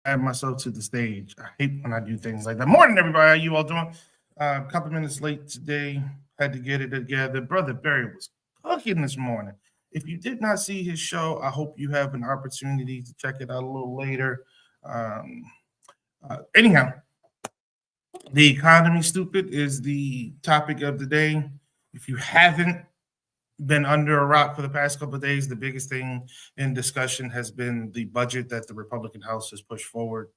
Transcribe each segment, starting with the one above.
add myself to the stage. I hate when I do things like that. Morning, everybody. How you all doing? A couple minutes late today. Had to get it together. Brother Barry was cooking this morning. If you did not see his show, I hope you have an opportunity to check it out a little later. Um, anyhow, the economy stupid is the topic of the day. If you haven't been under a rock for the past couple of days, the biggest thing in discussion has been the budget that the Republican House has pushed forward.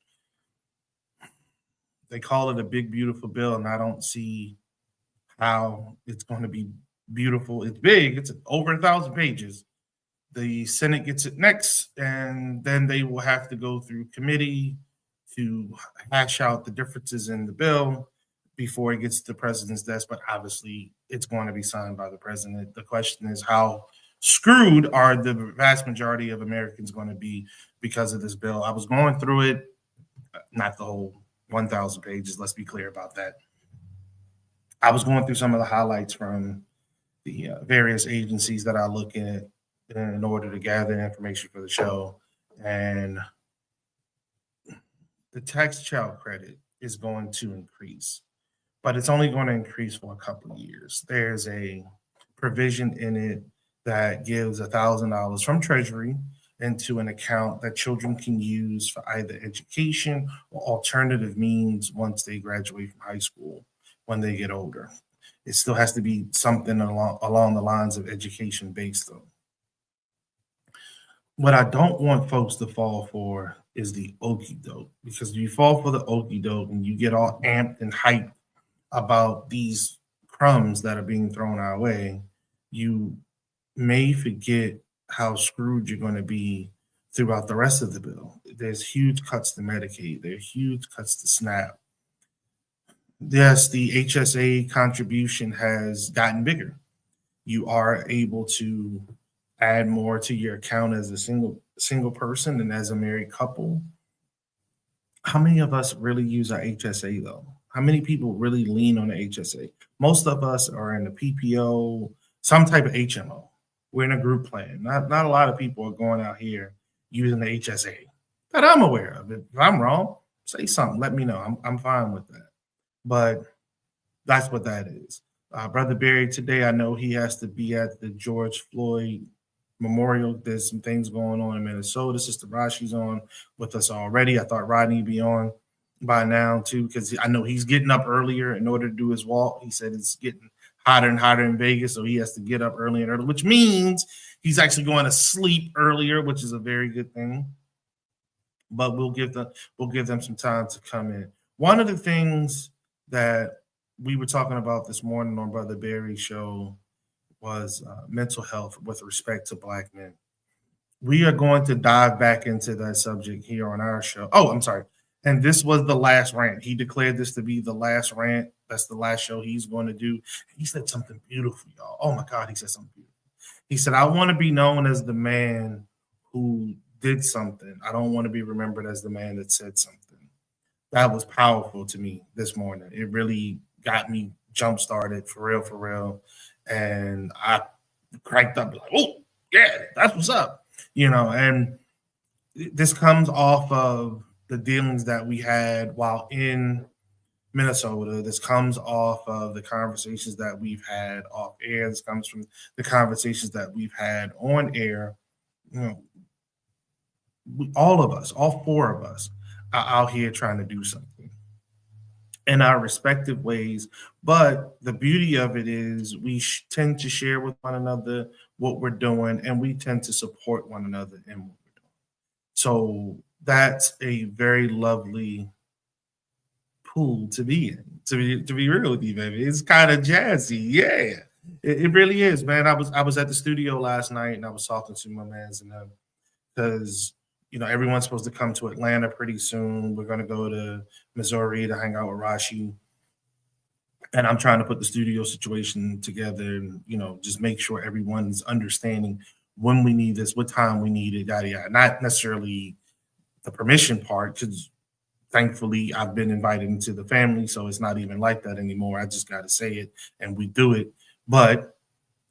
They call it a big, beautiful bill, and I don't see how it's going to be beautiful. It's big, it's over 1,000 pages. The Senate gets it next, and then they will have to go through committee to hash out the differences in the bill before it gets to the president's desk. But obviously, it's going to be signed by the president. The question is, how screwed are the vast majority of Americans going to be because of this bill? I was going through it, not the whole 1,000 pages. Let's be clear about that. I was going through some of the highlights from the various agencies that I look at in order to gather information for the show. And the tax child credit is going to increase, but it's only going to increase for a couple of years. There's a provision in it that gives $1,000 from Treasury into an account that children can use for either education or alternative means once they graduate from high school when they get older. It still has to be something along the lines of education based, though. What I don't want folks to fall for is the okie doke, because if you fall for the okie doke and you get all amped and hyped about these crumbs that are being thrown our way, you may forget how screwed you're going to be throughout the rest of the bill. There's huge cuts to Medicaid, there's huge cuts to SNAP. Yes, the HSA contribution has gotten bigger. You are able to add more to your account as a single person and as a married couple. How many of us really use our HSA though? How many people really lean on the HSA? Most of us are in the PPO, some type of HMO. We're in a group plan. Not a lot of people are going out here using the HSA that I'm aware of. If I'm wrong, say something. Let me know. I'm fine with that. But that's what that is. Brother Barry, today I know he has to be at the George Floyd Memorial. There's some things going on in Minnesota. Sister Rashi's on with us already. I thought Rodney would be on by now too, because I know he's getting up earlier in order to do his walk. He said it's getting hotter and hotter in Vegas, so he has to get up early and early, which means he's actually going to sleep earlier, which is a very good thing. But we'll give them some time to come in. One of the things that we were talking about this morning on Brother Barry's show was mental health with respect to Black men. We are going to dive back into that subject here on our show. Oh, I'm sorry. And this was the last rant. He declared this to be the last rant. That's the last show he's going to do. He said something beautiful, y'all. Oh my God, he said something beautiful. He said, I want to be known as the man who did something. I don't want to be remembered as the man that said something. That was powerful to me this morning. It really got me jump started for real. And I cracked up like, oh, yeah, that's what's up. And this comes off of the dealings that we had while in Minnesota. This comes off of the conversations that we've had off air. This comes from the conversations that we've had on air. All of us, all four of us, are out here trying to do something in our respective ways. But the beauty of it is we tend to share with one another what we're doing, and we tend to support one another in what we're doing. So that's a very lovely pool to be in, to be real with you, baby. It's kind of jazzy. Yeah, it really is, man. I was at the studio last night and I was talking to my mans and them because everyone's supposed to come to Atlanta pretty soon. We're going to go to Missouri to hang out with Rashi. And I'm trying to put the studio situation together and, just make sure everyone's understanding when we need this, what time we need it, yada, yada. Not necessarily the permission part, because thankfully I've been invited into the family, so it's not even like that anymore. I just got to say it and we do it. But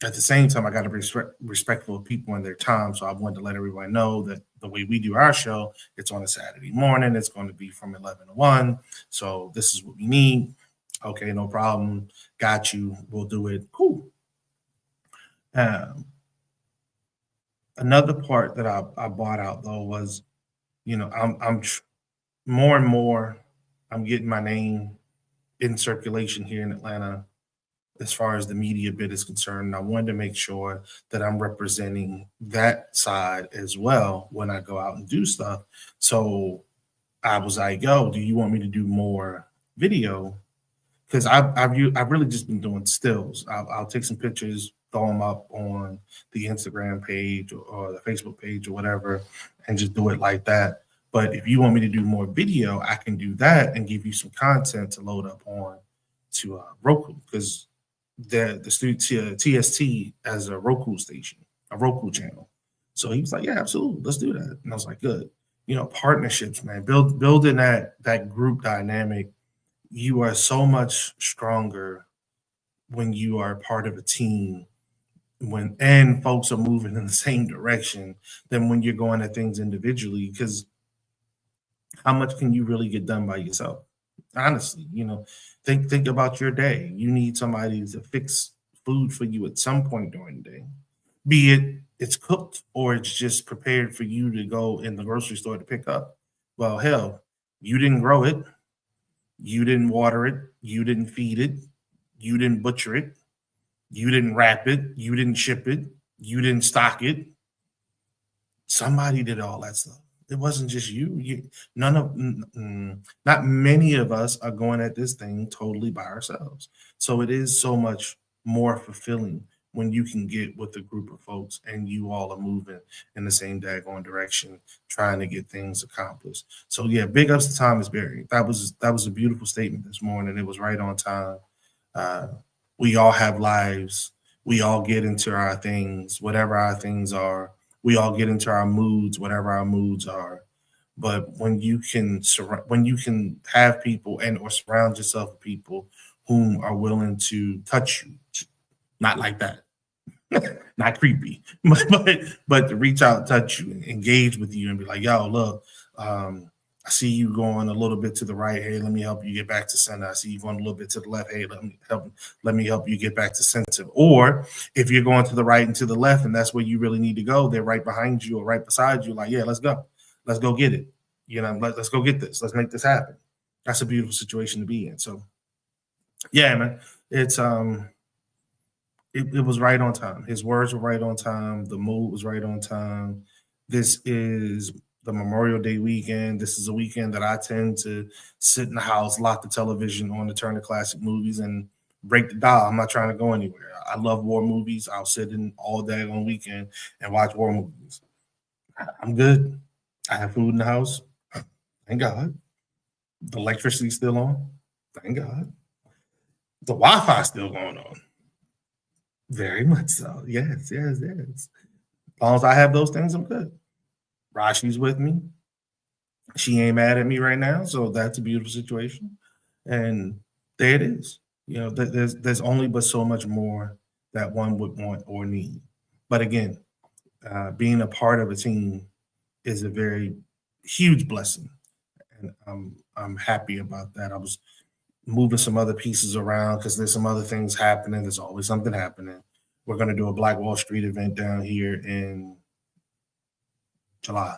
At the same time, I got to be respectful of people and their time. So I wanted to let everybody know that the way we do our show, it's on a Saturday morning. It's going to be from 11 to 1. So this is what we need. Okay, no problem. Got you. We'll do it. Cool. Um, Another part that I bought out though was, more and more, I'm getting my name in circulation here in Atlanta as far as the media bit is concerned. I wanted to make sure that I'm representing that side as well when I go out and do stuff. So I was like, yo, do you want me to do more video? Because I've really just been doing stills. I'll take some pictures, throw them up on the Instagram page or the Facebook page or whatever, and just do it like that. But if you want me to do more video, I can do that and give you some content to load up on to Roku, because the TST as a Roku station, a Roku channel. So he was like, "Yeah, absolutely, let's do that." And I was like, "Good." Partnerships, man, building that group dynamic. You are so much stronger when you are part of a team, and folks are moving in the same direction, than when you're going at things individually. Because how much can you really get done by yourself? Honestly, think about your day. You need somebody to fix food for you at some point during the day, be it it's cooked or it's just prepared for you to go in the grocery store to pick up. Well, hell, you didn't grow it, you didn't water it, you didn't feed it, you didn't butcher it, you didn't wrap it, you didn't ship it, you didn't stock it. Somebody did all that stuff. It wasn't just you. Not many of us are going at this thing totally by ourselves. So it is so much more fulfilling when you can get with a group of folks and you all are moving in the same daggone direction, trying to get things accomplished. So yeah, big ups to Thomas Berry. That was a beautiful statement this morning. It was right on time. Uh, we all have lives. We all get into our things, whatever our things are. We all get into our moods, whatever our moods are. But when you can have people and or surround yourself with people whom are willing to touch you, not like that, not creepy, but to reach out, touch you, engage with you, and be like, "Yo, look, I see you going a little bit to the right. Hey, let me help you get back to center. I see you going a little bit to the left. Hey, let me help you get back to center." Or if you're going to the right and to the left, and that's where you really need to go, they're right behind you or right beside you. Like, yeah, let's go get it. Let's go get this. Let's make this happen. That's a beautiful situation to be in. So, yeah, man, it was right on time. His words were right on time. The mood was right on time. This is the Memorial Day weekend. This is a weekend that I tend to sit in the house, lock the television on, to turn to classic movies and break the dial. I'm not trying to go anywhere. I love war movies. I'll sit in all day on weekend and watch war movies. I'm good. I have food in the house. Thank God. The electricity's still on. Thank God. The Wi-Fi still going on. Very much so. Yes, yes, yes. As long as I have those things, I'm good. Rashi's with me. She ain't mad at me right now, so that's a beautiful situation. And there it is. There's only but so much more that one would want or need. But again, being a part of a team is a very huge blessing, and I'm happy about that. I was moving some other pieces around because there's some other things happening. There's always something happening. We're going to do a Black Wall Street event down here in July.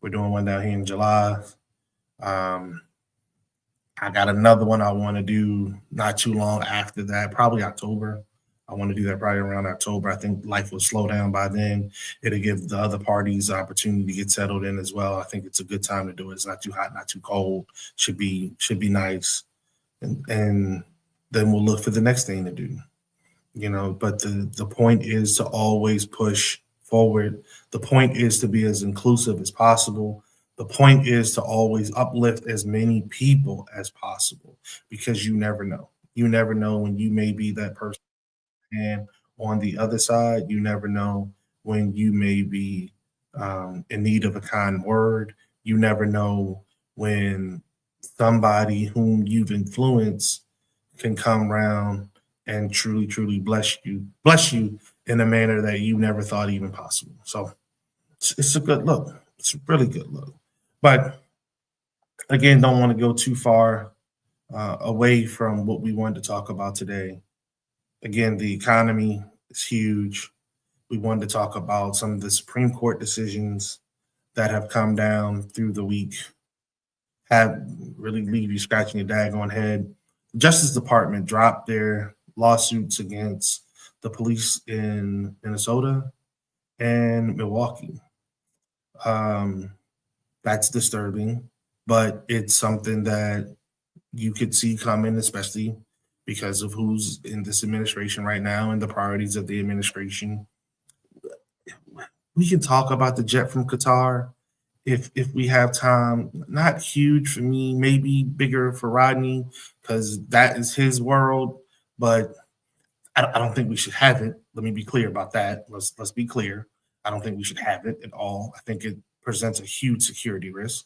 We're doing one down here in July. Um, I got another one I want to do not too long after that, probably October. I want to do that probably around October. I think life will slow down by then. It'll give the other parties the opportunity to get settled in as well. I think it's a good time to do it. It's not too hot, not too cold. Should be nice. And then we'll look for the next thing to do. But the point is to always push forward. The point is to be as inclusive as possible. The point is to always uplift as many people as possible, because you never know. You never know when you may be that person. And on the other side, you never know when you may be in need of a kind word. You never know when somebody whom you've influenced can come around and truly, truly bless you in a manner that you never thought even possible. So it's a good look. It's a really good look. But again, don't want to go too far away from what we wanted to talk about today. Again, the economy is huge. We wanted to talk about some of the Supreme Court decisions that have come down through the week, have really leave you scratching your daggone head. The Justice Department dropped their lawsuits against the police in Minnesota and Milwaukee. Um, that's disturbing, but it's something that you could see coming, especially because of who's in this administration right now and the priorities of the administration. We can talk about the jet from Qatar if we have time. Not huge for me, maybe bigger for Rodney because that is his world. But I don't think we should have it. Let me be clear about that. Let's be clear. I don't think we should have it at all. I think it presents a huge security risk.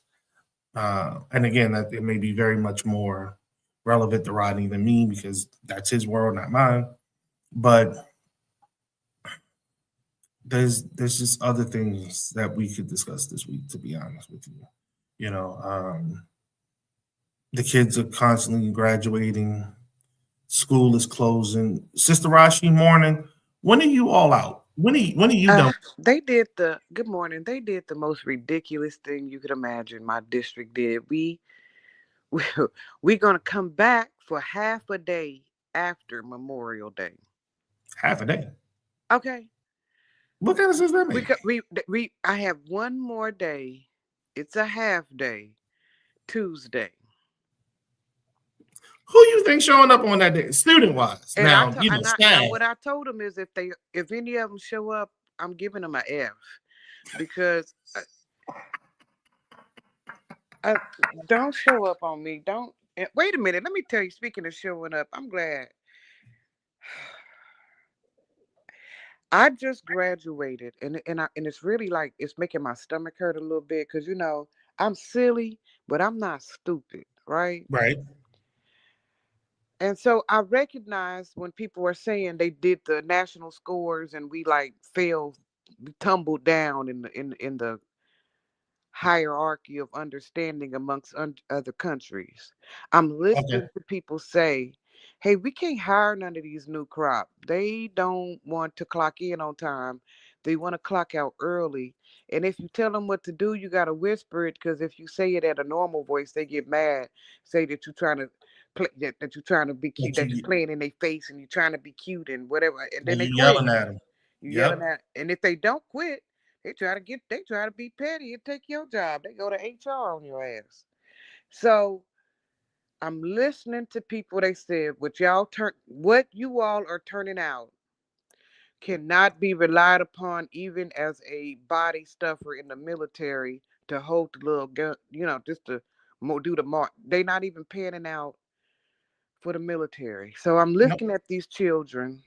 And again, that it may be very much more relevant to Rodney than me because that's his world, not mine. But there's just other things that we could discuss this week. To be honest with you, you know, the kids are constantly graduating. School is closing. Sister Rashi, morning. When are you all out? When are you done? They did the good morning. They did the most ridiculous thing you could imagine. My district did. We we're gonna come back for half a day after Memorial Day. Half a day. Okay. What kind of sense that We make? could we I have one more day. It's a half day. Tuesday. Who you think showing up on that day, student wise? And I Now to, you know and I now staff. what I told them is if any of them show up, I'm giving them a F because uh, don't show up on me. Don't wait a minute. Let me tell you. Speaking of showing up, I'm glad I just graduated, and it's really like it's making my stomach hurt a little bit because I'm silly, but I'm not stupid, right? Right. And so I recognize when people are saying they did the national scores and we like fell, we tumbled down in the hierarchy of understanding amongst other countries. I'm Okay. listening to people say, hey, we can't hire none of these new crop. They don't want to clock in on time. They want to clock out early. And if you tell them what to do, you got to whisper it because if you say it at a normal voice, they get mad. Say that you're trying to play, that you're trying to be cute, But that you're you playing in their face and you're trying to be cute and whatever. And then but they you quit. yelling at them. You yelling Yep. at, and if they don't quit, they try to be petty and take your job. They go to HR on your ass. So I'm listening to people. They said what you all are turning out cannot be relied upon even as a body stuffer in the military to hold the little gun, just to do the mark. They not even panning out for the military. So I'm Nope. looking at these children.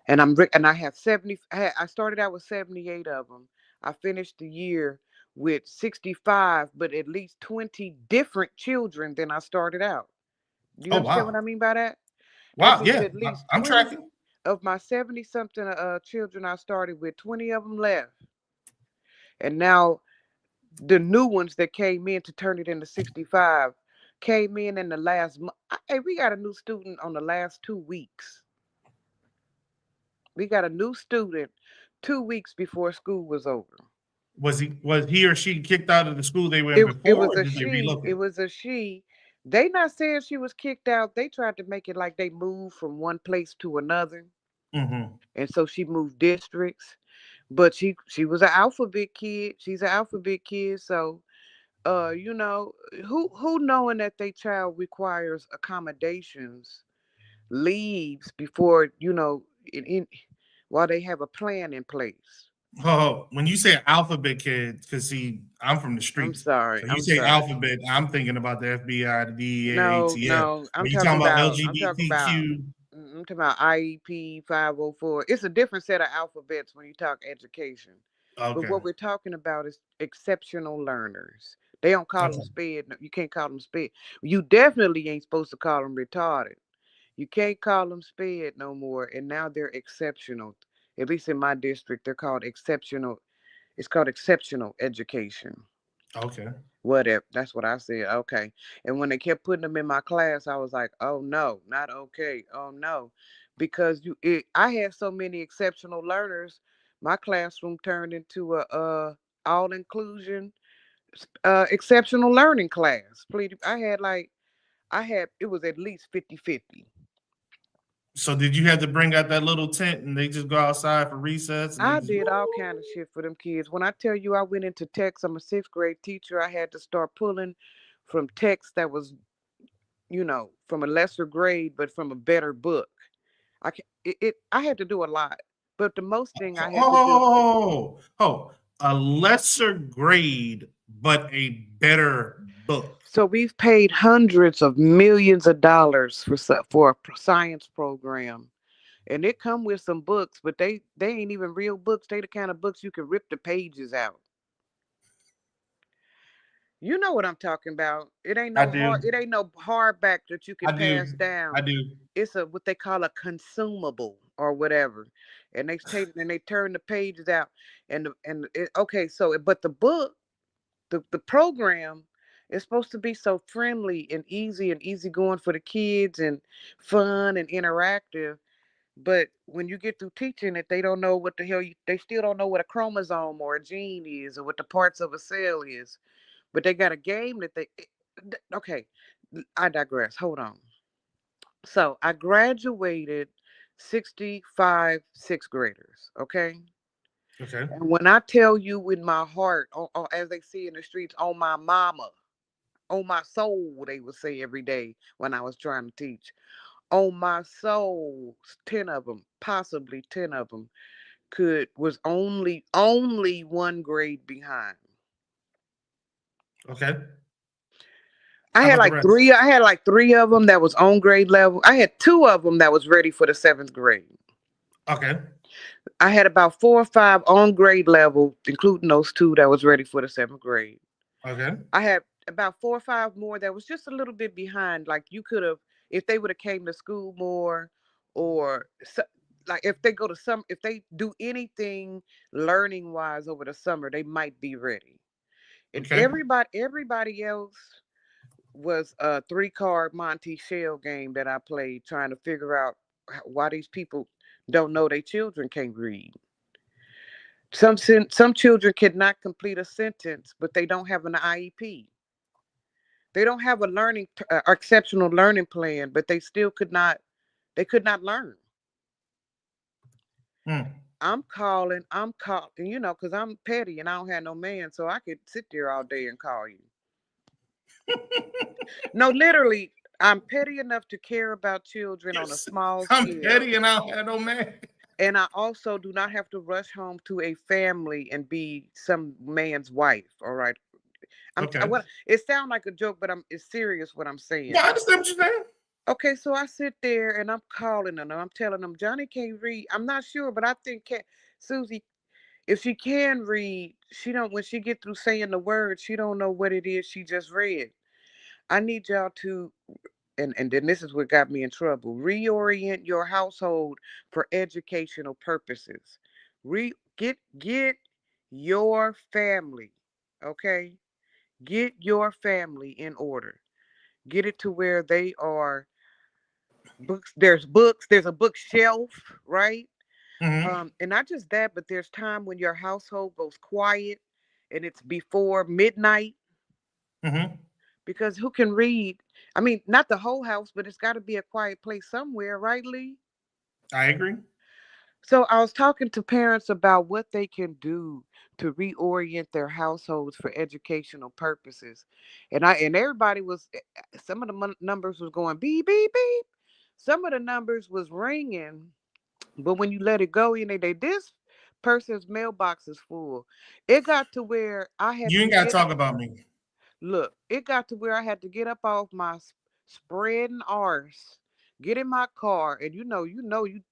And I have 70. I started out with 78 of them. I finished the year with 65, but at least 20 different children than I started out. Do you Oh understand what wow. I mean by that? That Wow. means Yeah. at least I'm 20 tracking. of my 70 something children I started with, 20 of them left. And now the new ones that came in to turn it into 65 came in the last month. Hey, we got a new student on the last 2 weeks. We got a new student 2 weeks before school was over. Was he or she kicked out of the school they were in It before, was or a did they she. It relocate? was a she. They not saying she was kicked out. They tried to make it like they moved from one place to another, Mm-hmm. and so she moved districts. But she was an alphabet kid. She's an alphabet kid. So who knowing that they child requires accommodations leaves before in while they have a plan in place. Oh, when you say alphabet kid, because see, I'm from the I'm streets. sorry. So you I'm say sorry. alphabet, I'm thinking about the FBI, the DEA, No, ATF. no. When you talking about LGBTQ, I'm talking about IEP 504. It's a different set of alphabets when you talk education. But okay, what we're talking about is exceptional learners. They don't call them okay, sped. No, you can't call them sped. You definitely ain't supposed to call them retarded. You can't call them sped no more. And now they're exceptional. At least in my district, they're called exceptional. It's called exceptional education. Okay. Whatever. That's what I said. Okay. And when they kept putting them in my class, I was like, oh no, not okay. Oh no. Because I had so many exceptional learners, my classroom turned into a all inclusion exceptional learning class. I had it was at least 50-50. So did you have to bring out that little tent and they just go outside for recess and they I just did all kind of shit for them kids. When I tell you I went into text, I'm a sixth grade teacher. I had to start pulling from text that was, from a lesser grade, but from a better book. I had to do a lot, but the most thing I had to do. oh, a lesser grade but a better book. So we've paid hundreds of millions of dollars for a science program, and it come with some books, but they ain't even real books. They the kind of books you can rip the pages out. You know what I'm talking about. I do. It ain't no hardback that you I can pass do. I down. do. It's a what they call a consumable or whatever. And they turn the pages out okay, so but the book, the program is supposed to be so friendly and easy going for the kids and fun and interactive. But when you get through teaching it, they don't know what the hell they still don't know what a chromosome or a gene is or what the parts of a cell is. But they got a game that okay, I digress. Hold on. So I graduated 65 sixth graders, okay? Okay. And when I tell you in my heart, as they see in the streets, on my mama, on my soul, they would say every day when I was trying to teach. On my soul, 10 of them, possibly 10 of them, was only one grade behind. Okay. How about the rest? I had like three of them that was on grade level. I had two of them that was ready for the seventh grade. Okay. I had about four or five on grade level, including those two that was ready for the seventh grade. Okay. I had about four or five more that was just a little bit behind. Like you could have, if they would have came to school more, or like if they do anything learning wise over the summer, they might be ready. And Okay. everybody else was a three-card Monte Shell game that I played, trying to figure out why these people don't know their children can't read. Some children cannot complete a sentence, but they don't have an IEP. They don't have a exceptional learning plan, but they could not learn. Mm. I'm calling, because I'm petty and I don't have no man, so I could sit there all day and call you. No, literally, I'm petty enough to care about children on a Yes. small I'm scale. petty and I don't have no man. And I also do not have to rush home to a family and be some man's wife. All right. Okay. It sounds like a joke, but it's serious what I'm Yeah, saying. I understand what you're saying. Okay, so I sit there and I'm calling them. I'm telling them Johnny can't read. I'm not sure, but I think Susie, if she can read, she don't when she get through saying the words, she don't know what it is she just read. I need y'all to and then this is what got me in trouble. Reorient your household for educational purposes. Get your family, okay? Get your family in order. Get it to where they are books, there's a bookshelf, right? Mm-hmm. And not just that, but there's time when your household goes quiet and it's before midnight, Mm-hmm. because who can read? I mean, not the whole house, but it's got to be a quiet place somewhere, right, Lee? I agree. So I was talking to parents about what they can do to reorient their households for educational purposes, and everybody was some of the numbers was going beep beep beep, some of the numbers was ringing, but when you let it go in, this person's mailbox is full. It got to where I had You to ain't gotta get talk about me. Look, it got to where I had to get up off my spreading arse, get in my car, and you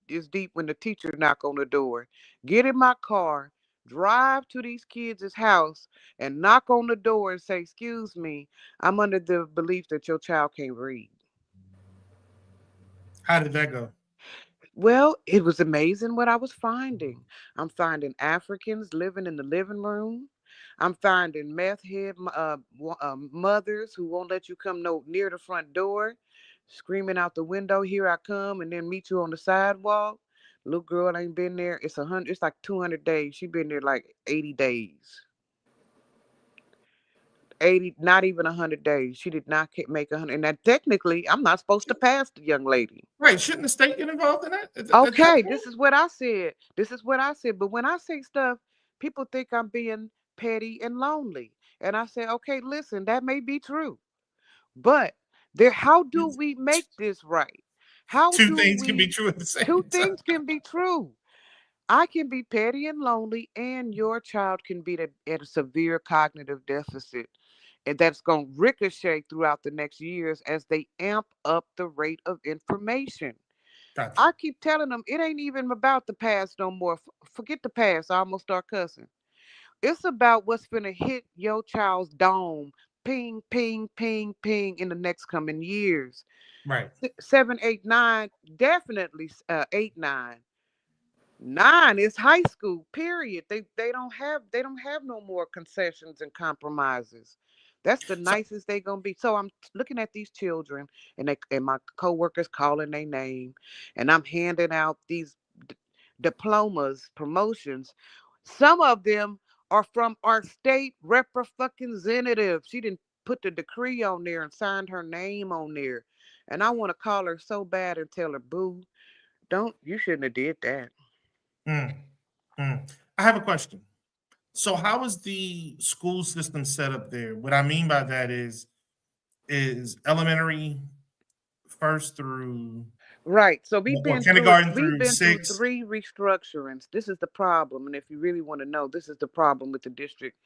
it's deep when the teacher knock on the door. Get in my car, drive to these kids' house, and knock on the door and say, "Excuse me, I'm under the belief that your child can't read." How did that go? Well, it was amazing what I was finding. I'm finding Africans living in the living room. I'm finding meth head mothers who won't let you come no near the front door, screaming out the window, "Here I come!" and then meet you on the sidewalk. Little girl ain't been there. It's 100. It's like 200 days. She been there like 80 days. 80, not even 100 days. She did not make 100. And that technically, I'm not supposed to pass the young lady. Right? Shouldn't the state get involved in that at that Okay, point? this is what I said. This is what I said. But when I say stuff, people think I'm being petty and lonely. And I say, okay, listen, that may be true. But there, how do we make this right? How Two do things can be we true at the two same time. things can be true? I can be petty and lonely, and your child can be at a severe cognitive deficit. And that's going to ricochet throughout the next years as they amp up the rate of information. Gotcha. I keep telling them it ain't even about the past no more. Forget the past. I almost start cussing. It's about what's gonna hit your child's dome. Ping, ping, ping, ping in the next coming years. Right. 7, 8, 9, definitely 8, 9. 9 is high school. Period. They don't have no more concessions and compromises. That's the So nicest they gonna be. So I'm looking at these children, and my coworkers calling their name, and I'm handing out these diplomas, promotions. Some of them are from our state representative. She didn't put the decree on there and signed her name on there, and I want to call her so bad and tell her, "Boo, don't you shouldn't have did that." mm, I have a question. So how is the school system set up there? What I mean by that is elementary first through Right. So or We've kindergarten through been through six. three restructurings. This is the problem. And if you really want to know, this is the problem with the district.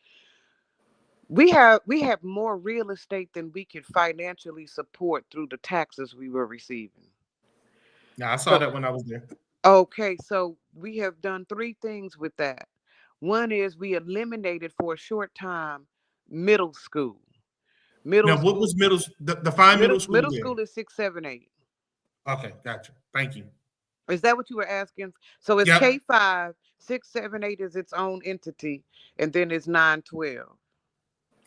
We have more real estate than we can financially support through the taxes we were receiving. Now I saw So that when I was there. okay, so we have done three things with that. One is we eliminated for a short time middle school. Middle Now, what school was define middle middle school middle there? school is 6, 7, 8. Okay, gotcha. Thank you. Is that what you were asking? So it's Yep. K5, 6, 7, 8 is its own entity, and then it's 9, 12.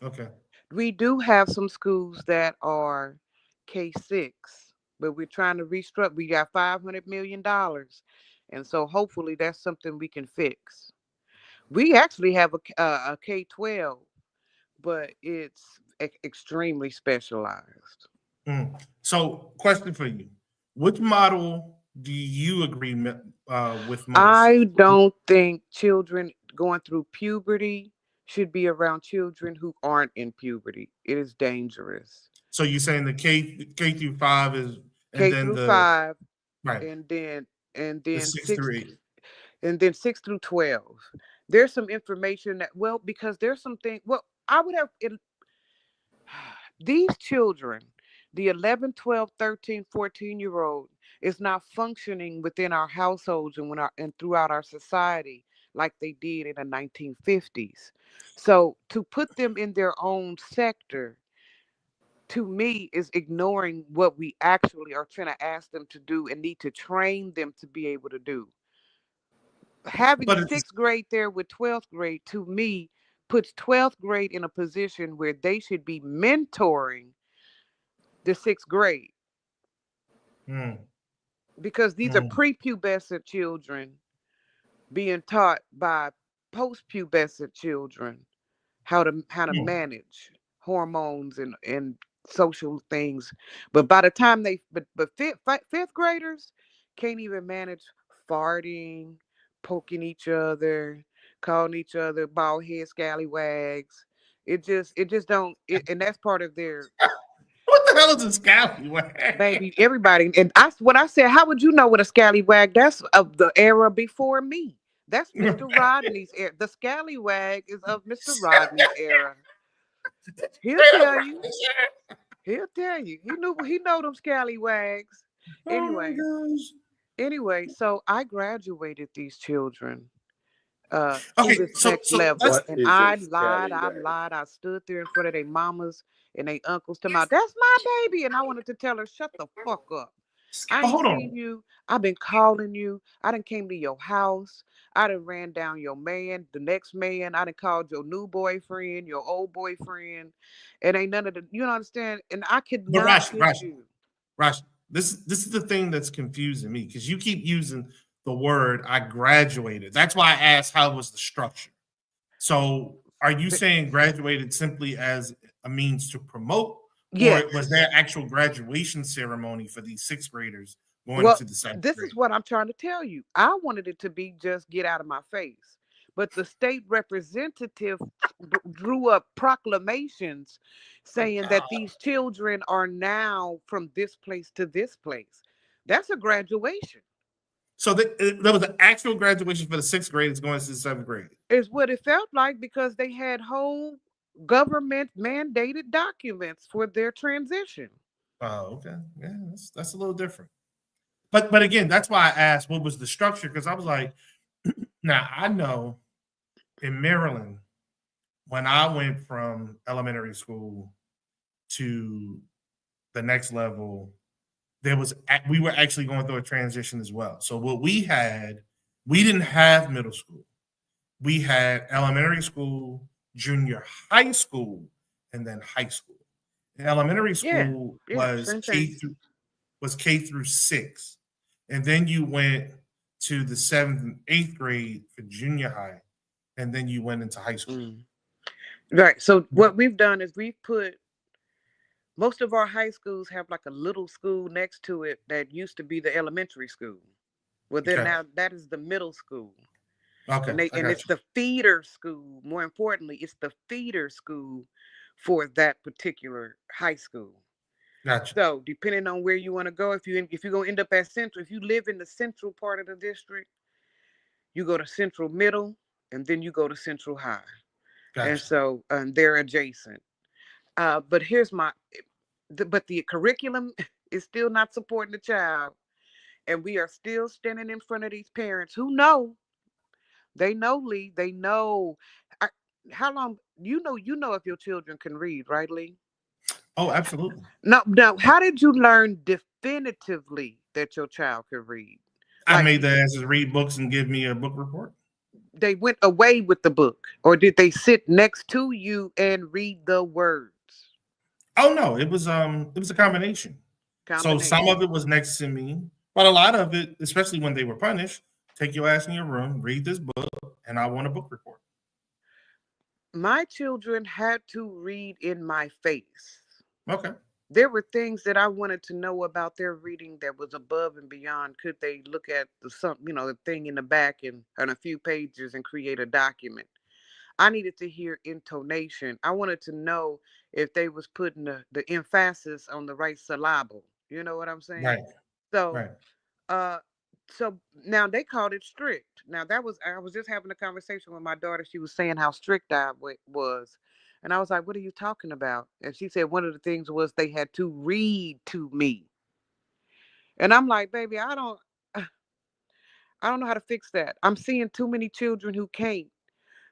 Okay. We do have some schools that are K6, but we're trying to restructure. We got $500 million, and so hopefully that's something we can fix. We actually have a K12, but it's extremely specialized. So, question for you: which model do you agree with most? I don't think children going through puberty should be around children who aren't in puberty. It is dangerous. So you're saying the K through five is, and K then through 5, right and then and the then six 6 through eight. and then 6 through 12. There's some information that, well, because there's some things, well, I would have it, these children, the 11, 12, 13, 14-year old is not functioning within our households and throughout our society like they did in the 1950s. So to put them in their own sector, to me, is ignoring what we actually are trying to ask them to do and need to train them to be able to do. Having But it's sixth grade there with 12th grade, to me, puts 12th grade in a position where they should be mentoring the sixth grade, mm, because these are mm, prepubescent children being taught by postpubescent children how to mm. manage hormones and social things. But by the time but fifth graders can't even manage farting, poking each other, calling each other bald head scallywags. It just don't it, and that's part of their What the hell is a scallywag? baby, everybody. And when I said, how would you know what a scallywag? That's of the era before me. That's Mr. Rodney's era. The scallywag is of Mr. Rodney's era. He'll tell you. He'll tell you. He know them scallywags. Oh my Anyway, gosh. so I graduated these children to Okay, this so next level. What And is a I lied, I scallywag? lied. I stood there in front of their mamas and their uncles to my, that's my baby. And I wanted to tell her, shut the fuck up. I But ain't hold seen on. you. I've been calling you. I done came to your house. I done ran down your man, the next man. I done called your new boyfriend, your old boyfriend. It ain't none of the, you don't understand? And I could But not Rashi, get Rashi, you. Rashi, this is the thing that's confusing me because you keep using the word I graduated. That's why I asked how was the structure. So are you But saying graduated simply as a means to promote, or was yes. there actual graduation ceremony for these sixth graders going Well, into the seventh this is grade? what I'm trying to tell you. I wanted it to be just get out of my face. But the state representative drew up proclamations saying that Uh, these children are now from this place to this place. That's a graduation. so there was an actual graduation for the sixth graders going to the seventh grade. Is what it felt like because they had whole government mandated documents for their transition. Oh, okay, yeah, that's a little different. But again, that's why I asked what was the structure because I was like, now I know in Maryland when I went from elementary school to the next level, we were actually going through a transition as well. So what we didn't have middle school. We had elementary school, junior high school, and then high school. And elementary Yeah, school yeah, same thing. was K through six, and then you went to the seventh and eighth grade for junior high, and then you went into high school. Mm. Right. So what we've done is we've put most of our high schools have like a little school next to it that used to be the elementary school. Well, then Okay, now that is the middle school, okay, and they I and got it's you. the feeder school. More importantly, it's the feeder school for that particular high school. Got you. So depending on where you want to go, if you're gonna end up at central, if you live in the central part of the district, you go to central middle, and then you go to central high, and Got you. so they're adjacent. But here's but the curriculum is still not supporting the child, and we are still standing in front of these parents who know they know Lee, they know. I, how long you know if your children can read, right, Lee? Oh, absolutely. No. How did you learn definitively that your child could read? I Like made the answers read books and give me a book report. they went away with the book, or did they sit next to you and read the words? Oh no, it was a combination. So some Combination. of it was next to me, but a lot of it, especially when they were punished, take your ass in your room, read this book, and I want a book report. My children had to read in my face. Okay. There were things that I wanted to know about their reading that was above and beyond. Could they look at the thing in the back and a few pages and create a document? I needed to hear intonation. I wanted to know if they was putting the emphasis on the right syllable. You know what I'm saying? Right. So Right. uh so now they called it strict. Now that was I was just having a conversation with my daughter. She was saying how strict was. And I was like, "What are you talking about?" And she said one of the things was they had to read to me. And I'm like, "Baby, I don't know how to fix that. I'm seeing too many children who can't.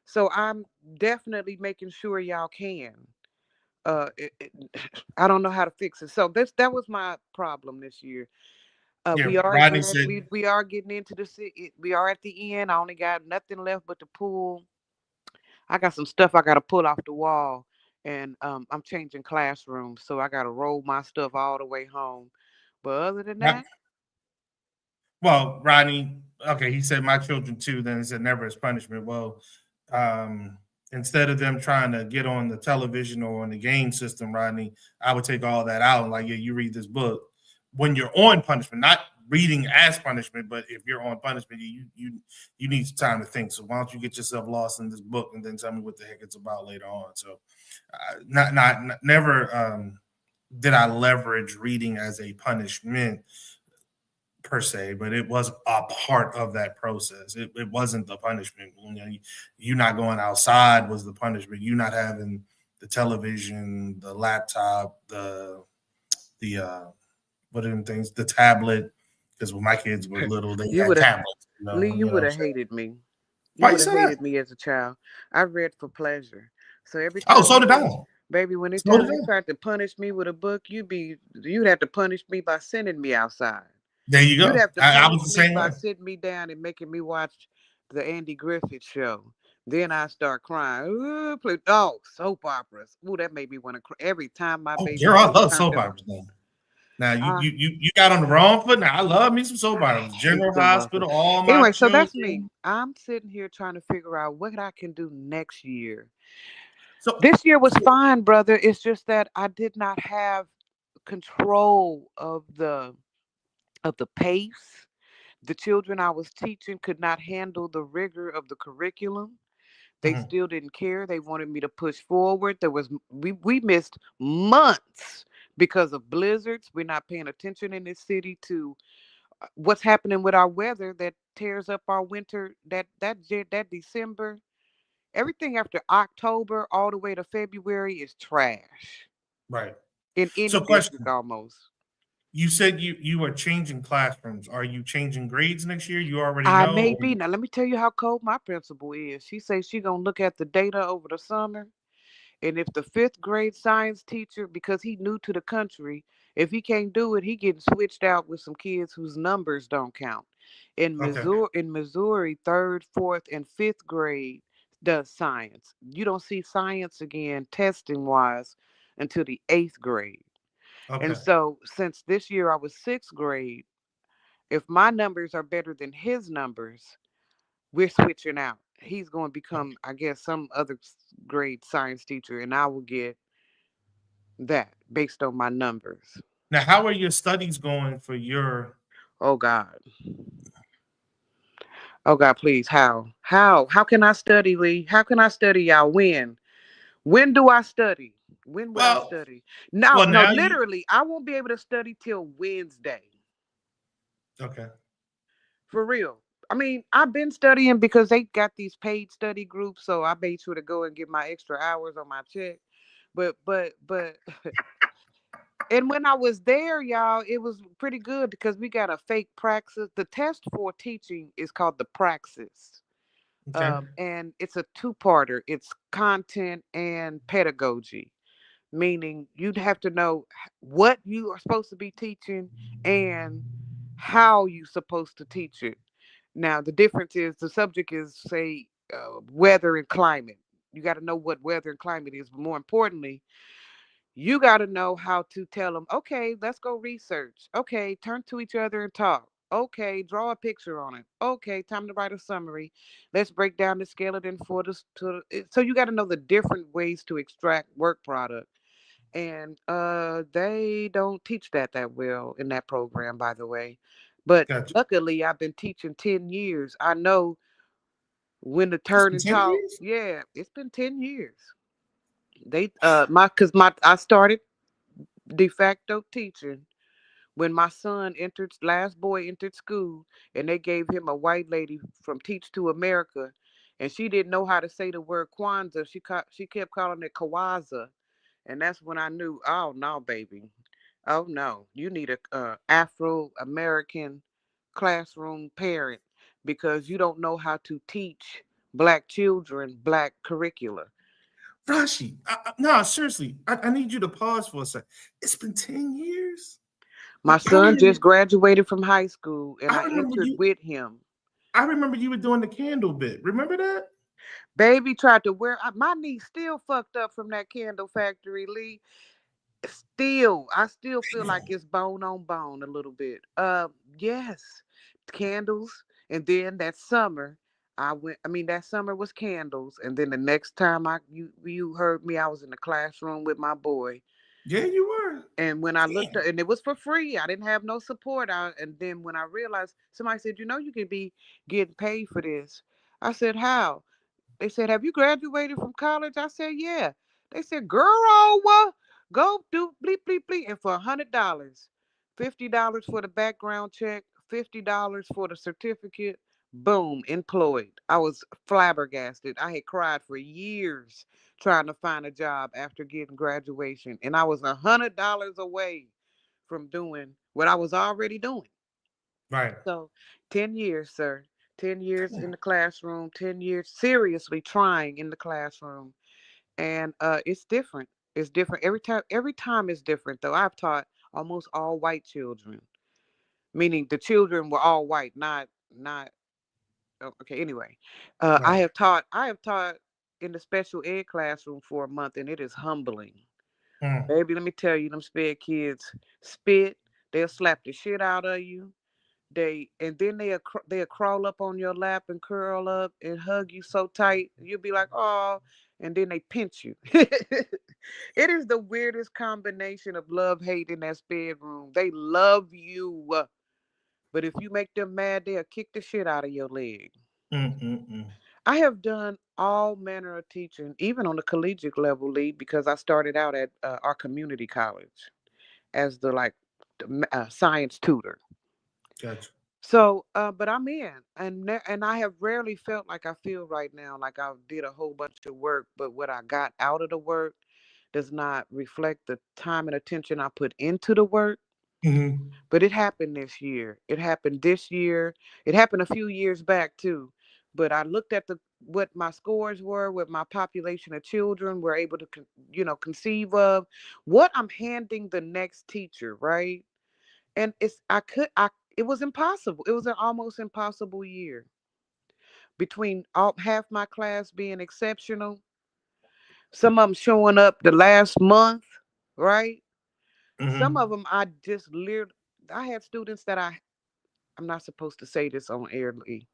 So I'm definitely making sure y'all can. It, it, I don't know how to fix it. So that was my problem this year. Yeah. We are Rodney said, we are getting into we are at the end. I only got nothing left but to pull. I got some stuff I got to pull off the wall, and I'm changing classrooms, so I got to roll my stuff all the way home. But other than not, that, well, Rodney, okay, he said my children too. Then he said never as punishment. Well, um, instead of them trying to get on the television or on the game system, Rodney, I would take all that out and like, yeah, you read this book when you're on punishment, not reading as punishment, but if you're on punishment, you need some time to think. So why don't you get yourself lost in this book and then tell me what the heck it's about later on? So, never did I leverage reading as a punishment per se, but it was a part of that process. It wasn't the punishment. You not going outside was the punishment. You not having the television, the laptop, the what are them things, the tablet. Because when my kids were little, they you had would have tablets. Lee, you You know would what I'm have saying? hated me. You Why you would have say that? hated me as a child. I read for pleasure. So every Oh, time so you did hear I. Baby, when it's So time did they I. tried to punish me with a book, you'd have to punish me by sending me outside. There you You'd go. have to I punish was the me same by way. sitting me down and making me watch the Andy Griffith show. Then I start crying. Ooh, please. Oh, soap operas. Ooh, that made me want to cry every time my Oh, baby girl, I show love turned soap on. operas now. Now I, you got on the wrong foot. Now I love me some soap I operas. hate General them motherfuckers. Hospital, All My Anyway, so that's me. Children. I'm sitting here trying to figure out what I can do next year. So, This year was so fine, brother. It's just that I did not have control of the pace. The children I was teaching could not handle the rigor of the curriculum. They mhm, still didn't care. They wanted me to push forward. We missed months because of blizzards. We're not paying attention in this city to what's happening with our weather that tears up our winter. That December, everything after October all the way to February is trash right. in any So, district question: almost. You said you are changing classrooms. Are you changing grades next year? You already I know. may be now. Let me tell you how cold my principal is. She says she gonna look at the data over the summer. And if the fifth grade science teacher, because he new to the country, if he can't do it, he getting switched out with some kids whose numbers don't count. Okay. In Missouri, third, fourth, and fifth grade does science. You don't see science again testing wise until the eighth grade. And Okay. so since this year I was sixth grade, if my numbers are better than his numbers, we're switching out. He's going to become, I guess, some other grade science teacher, and I will get that based on my numbers. Now, how are your studies going for your? Oh God. Oh God, please. How? How can I study, Lee? How can I study y'all? When? When do I study? When would I Well, study? No, well, no, now you. literally, I won't be able to study till Wednesday. Okay. For real. I mean, I've been studying because they got these paid study groups, so I made sure to go and get my extra hours on my check. But and when I was there, y'all, it was pretty good because we got a fake praxis. The test for teaching is called the praxis. Okay. And it's a two-parter. It's content and pedagogy, meaning you'd have to know what you are supposed to be teaching and how you're supposed to teach it. Now, the difference is the subject is, say, weather and climate. You got to know what weather and climate is, but more importantly, you got to know how to tell them, okay, let's go research. Okay, turn to each other and talk. Okay, draw a picture on it. Okay, time to write a summary. Let's break down the skeleton for this. So you got to know the different ways to extract work product, and they don't teach that well in that program, by the way. But Gotcha. luckily, I've been teaching 10 years. I know when to It's turn been and 10 talk. years. Yeah, it's been 10 years. They my because my I started de facto teaching when my son entered, last boy entered school, and they gave him a white lady from Teach to America, and she didn't know how to say the word Kwanzaa. She kept calling it Kawaza, and that's when I knew, oh no, baby, oh no, you need a Afro American classroom parent because you don't know how to teach black children black curricula. Rashi, no, seriously, I need you to pause for a sec. It's been 10 years. My I son remember. just graduated from high school, and I I remember entered you. with him. I remember you were doing the candle bit. Remember that? Baby tried to wear my knee still fucked up from that candle factory, Lee. Still, I still feel like Damn. it's bone on bone a little bit. Yes, candles, and then that summer I went. I mean, that summer was candles, and then the next time you heard me, I was in the classroom with my boy. Yeah, you were. And when I looked Damn. up, and it was for free, I didn't have no support. And then when I realized, somebody said, you know, you can be getting paid for this. I said, how? They said, have you graduated from college? I said, yeah. They said, girl, what? Go do bleep, bleep, bleep. And for $100, $50 for the background check, $50 for the certificate, boom, employed. I was flabbergasted. I had cried for years trying to find a job after getting graduation. And I was $100 away from doing what I was already doing. Right. So 10 years, sir. 10 years in the classroom, 10 years seriously trying in the classroom. And it's different. It's different every time. Every time is different though. I've taught almost all white children, meaning the children were all white, not oh, okay. Anyway, I Right. have taught. I have taught in the special ed classroom for a month, and it is humbling. Mm, Baby, let me tell you, them sped kids spit. They'll slap the shit out of you. And then they'll crawl up on your lap and curl up and hug you so tight. You'll be like, oh, and then they pinch you. It is the weirdest combination of love hate in that sped room. They love you, but if you make them mad, they'll kick the shit out of your leg. mm. I have done all manner of teaching, even on the collegiate level, Lee, because I started out at our community college as the science tutor. Gotcha. So, but I'm in, and I have rarely felt like I feel right now, like I did a whole bunch of work, but what I got out of the work does not reflect the time and attention I put into the work. Hmm. But it happened this year. It happened this year. It happened a few years back too. But I looked at the what my scores were, what my population of children were able to, conceive of, what I'm handing the next teacher, right? And it was impossible. It was an almost impossible year between half my class being exceptional, some of them showing up the last month, right? Some of Hmm. them I just literally, I had students that I'm not supposed to say this on air, Lee.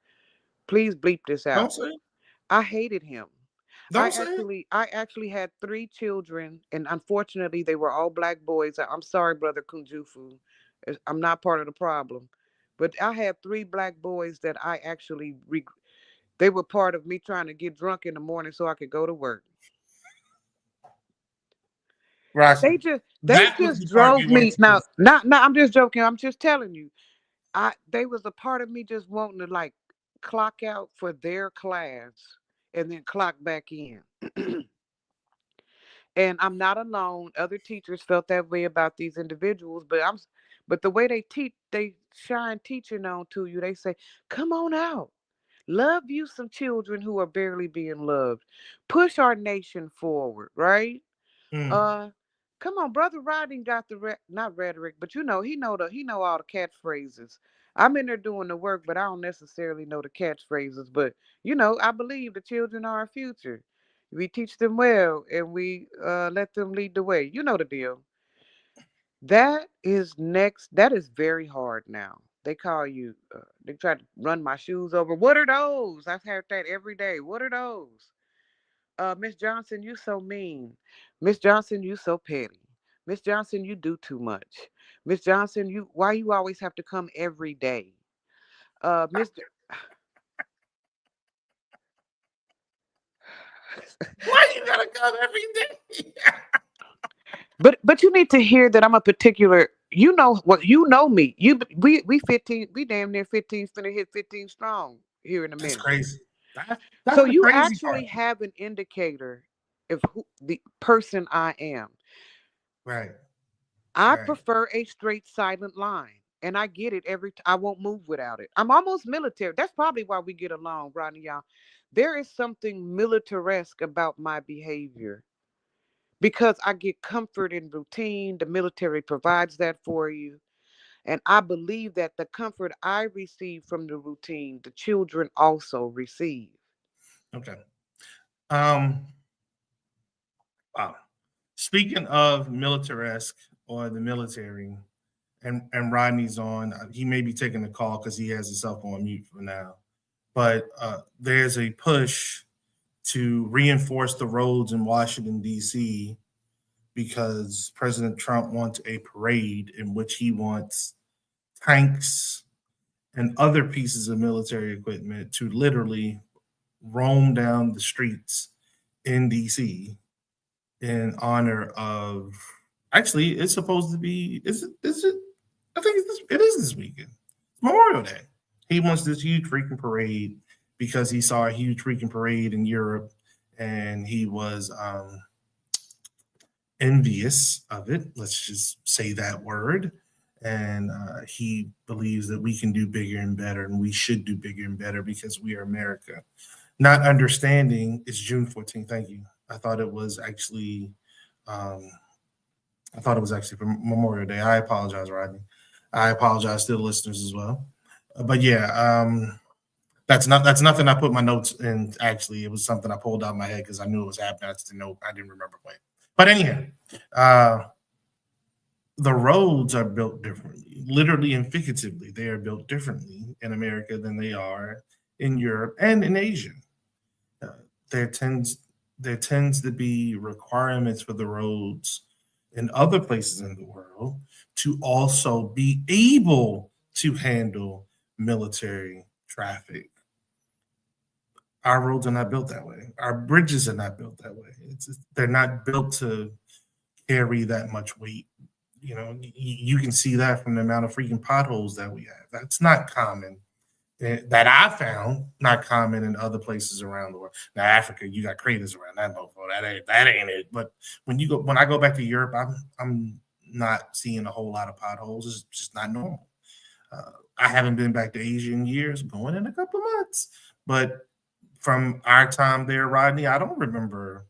Please bleep this Don't out. say it. I hated him. I Don't say it. actually, I actually had three children, and unfortunately, they were all black boys. I'm sorry, brother Kunjufu. I'm not part of the problem, but I had three black boys that I actually, they were part of me trying to get drunk in the morning so I could go to work. Rashi. They That was just the part drove you weren't me. supposed Now, to say. not, I'm just joking. I'm just telling you. They was a part of me just wanting to like clock out for their class and then clock back in. And I'm not alone. Other teachers felt that way about these individuals, but the way they teach, they shine teaching on to you. They say, "Come on out. Love you some children who are barely being loved. Push our nation forward, right?" Mm, Uh, Come on, brother Rodney got the not rhetoric, but he know all the catchphrases. I'm in there doing the work, but I don't necessarily know the catchphrases. But I believe the children are our future. We teach them well, and we let them lead the way. You know the deal. That is next. That is very hard now. They call you. They try to run my shoes over. What are those? I've heard that every day. What are those? Miss Johnson, you so mean. Miss Johnson, you so petty. Miss Johnson, you do too much. Miss Johnson, why you always have to come every day? Miss Jo- why you gotta come every day? but you need to hear that I'm a particular, you know me. We 15, we damn near 15, finna hit 15 strong here in a That's minute. crazy. That's So the you crazy actually part. have an indicator of who the person I am. Right. I Right. prefer a straight silent line. And I get it every time. I won't move without it. I'm almost military. That's probably why we get along, Rodney, y'all. There is something militaresque about my behavior because I get comfort in routine. The military provides that for you. And I believe that the comfort I receive from the routine, the children also receive. Okay. Um. Wow. Speaking of militaresque or the military, and Rodney's on. He may be taking the call because he has himself on mute for now. But there's a push to reinforce the roads in Washington D.C. because President Trump wants a parade in which he wants tanks and other pieces of military equipment to literally roam down the streets in DC in honor of, actually it's supposed to be, is it I think it is this weekend. It's Memorial Day. He wants this huge freaking parade because he saw a huge freaking parade in Europe and he was envious of it. Let's just say that word. And he believes that we can do bigger and better, and we should do bigger and better because we are America. Not understanding it's June 14th. Thank you. I thought it was actually Um, I thought it was actually for Memorial Day. I apologize, Rodney. I apologize to the listeners as well. But yeah, that's nothing I put my notes in. Actually, it was something I pulled out of my head because I knew it was happening. I just didn't know. I didn't remember when. But anyhow, uh, the roads are built differently, literally and figuratively. They are built differently in America than they are in Europe and in Asia. Uh, there tends there tends to be requirements for the roads in other places in the world to also be able to handle military traffic. Our roads are not built that way. Our bridges are not built that way. They're not built to carry that much weight. You can see that from the amount of freaking potholes that we have. That's not common. That I found not common in other places around the world. Now, Africa, you got craters around that mofo. That ain't it. But when I go back to Europe, I'm not seeing a whole lot of potholes. It's just not normal. Uh, I haven't been back to Asia in years, going in a couple of months. But from our time there, Rodney, I don't remember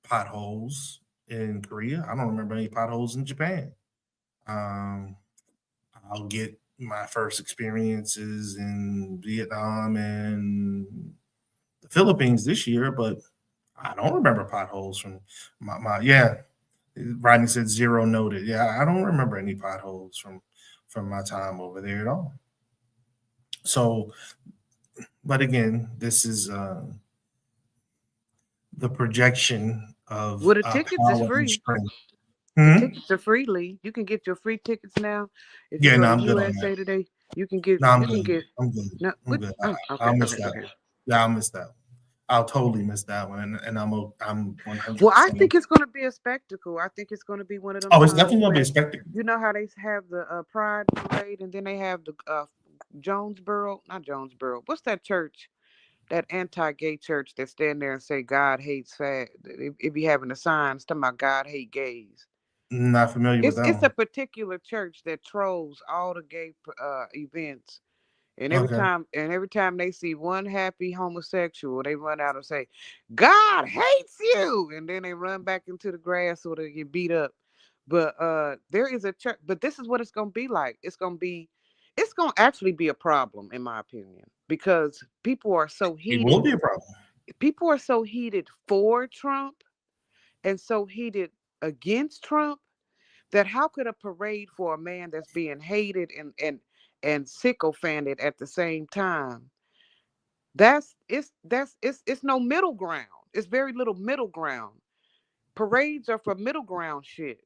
potholes in Korea. I don't remember any potholes in Japan. Um, I'll get my first experiences in Vietnam and the Philippines this year, but I don't remember potholes from my yeah. Rodney said zero noted. Yeah, I don't remember any potholes from my time over there at all. So, but again, this is the projection of Well, the tickets is power and free. strength. The Hmm. tickets are free, Lee. You can get your free tickets now. If you Yeah, go no, to I'm good on that. USA Today, you can get No, I'm you good. can get I'm good. no I'm what good. oh, okay, I'll miss okay, that. okay. Yeah, I'll miss that. I'll totally miss that one, and I'm Well, I 100%. think it's gonna be a spectacle. I think it's gonna be one of them Oh, it's times definitely gonna be a where spectacle. you know how they have the Pride Parade and then they have the Jonesboro, not Jonesboro. What's that church? That anti-gay church that stand there and say God hates fat. If you having the signs talking about God hate gays. Not familiar with that It's a one. particular church that trolls all the gay events. Okay. Every time they see one happy homosexual, they run out and say, "God hates you," and then they run back into the grass or they get beat up. But there is a church. But this is what it's gonna be like. It's gonna actually be a problem, in my opinion, because It will be a problem. People are so heated for Trump and so heated against Trump that how could a parade for a man that's being hated and sycophanted at the same time? It's no middle ground. It's very little middle ground. Parades are for middle ground shit.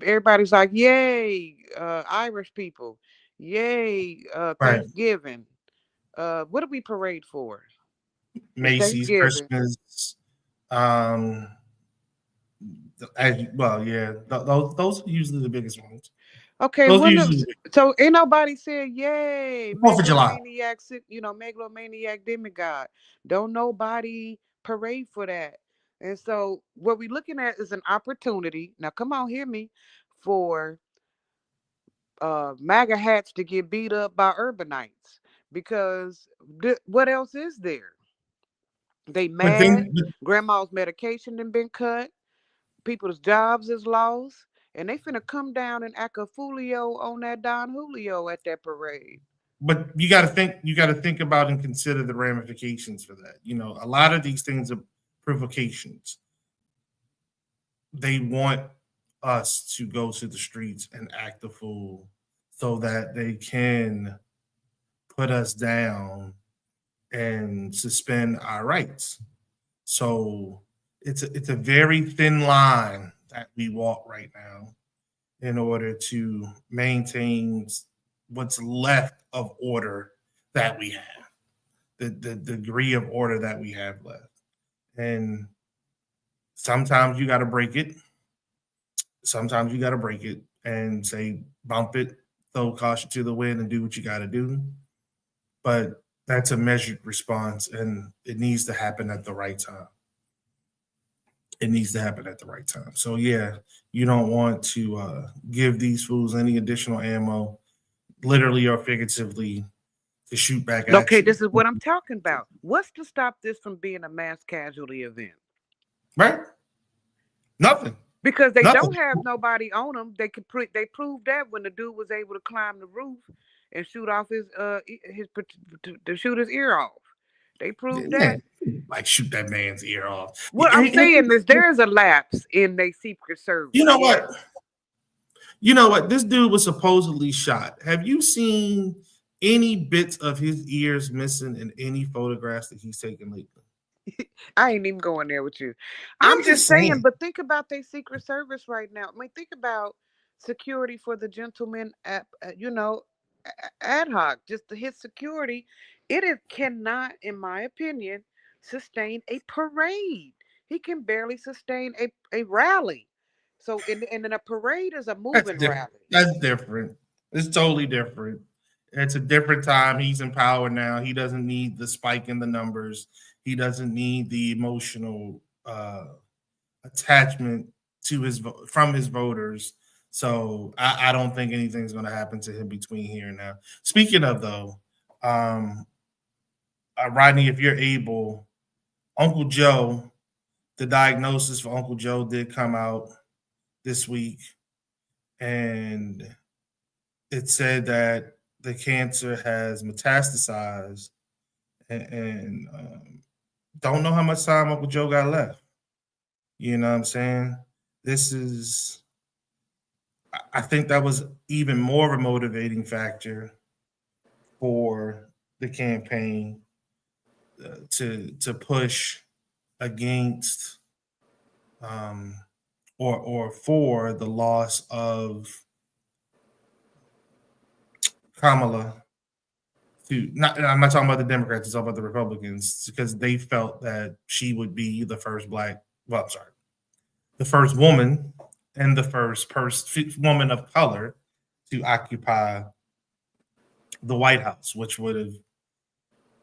Everybody's like, yay, Irish people, yay, Right. Thanksgiving. What do we parade for? It's Macy's, Thanksgiving. Christmas. Um. Well, yeah. Those are usually the biggest ones. Okay, Those are when usually the so ain't nobody said, yay, 4th of July. megalomaniac demigod. Don't nobody parade for that. And so what we're looking at is an opportunity. Now come on, hear me, for MAGA hats to get beat up by urbanites. Because what else is there? They But mad. think, Grandma's medication done been cut. People's jobs is lost, and they finna come down and act a foolio on that Don Julio at that parade. but you got to think about and consider the ramifications for that. A lot of these things are provocations. They want us to go to the streets and act a fool so that they can put us down and suspend our rights. So it's a very thin line that we walk right now in order to maintain what's left of order that we have, the degree of order that we have left. And sometimes you got to break it. Sometimes you got to break it and say, bump it, throw caution to the wind, and do what you got to do. But that's a measured response, and it needs to happen at the right time. It needs to happen at the right time. So yeah, you don't want to give these fools any additional ammo, literally or figuratively, to shoot back at Okay, you. this is what I'm talking about. What's to stop this from being a mass casualty event? Right? Nothing. Because they No, don't have nobody on them. They proved that when the dude was able to climb the roof and shoot off to shoot his ear off. They proved that. man, like shoot that man's ear off. What I'm saying is there is a lapse in their Secret You Service. know Yeah. what? You know what? This dude was supposedly shot. Have you seen any bits of his ears missing in any photographs that he's taken lately? I ain't even going there with you. I'm I'm just just saying, saying. but think about their Secret Service right now. I mean, think about security for the gentleman ad hoc, just to hit security. Cannot, in my opinion, sustain a parade. He can barely sustain a rally. So, and then a parade is a That's moving different. rally. That's different. It's totally different. It's a different time. He's in power now. He doesn't need the spike in the numbers. He doesn't need the emotional attachment to from his voters. So I don't think anything's going to happen to him between here and now. Speaking of though, um, Rodney, if you're able, Uncle Joe, the diagnosis for Uncle Joe did come out this week, and it said that the cancer has metastasized, and don't know how much time Uncle Joe got left. You know what I'm saying? This is, I think that was even more of a motivating factor for the campaign to push against um, or for the loss of Kamala. I'm not talking about the Democrats, I'm talking about the Republicans, because they felt that she would be the first the first woman and the first woman of color to occupy the White House, which would have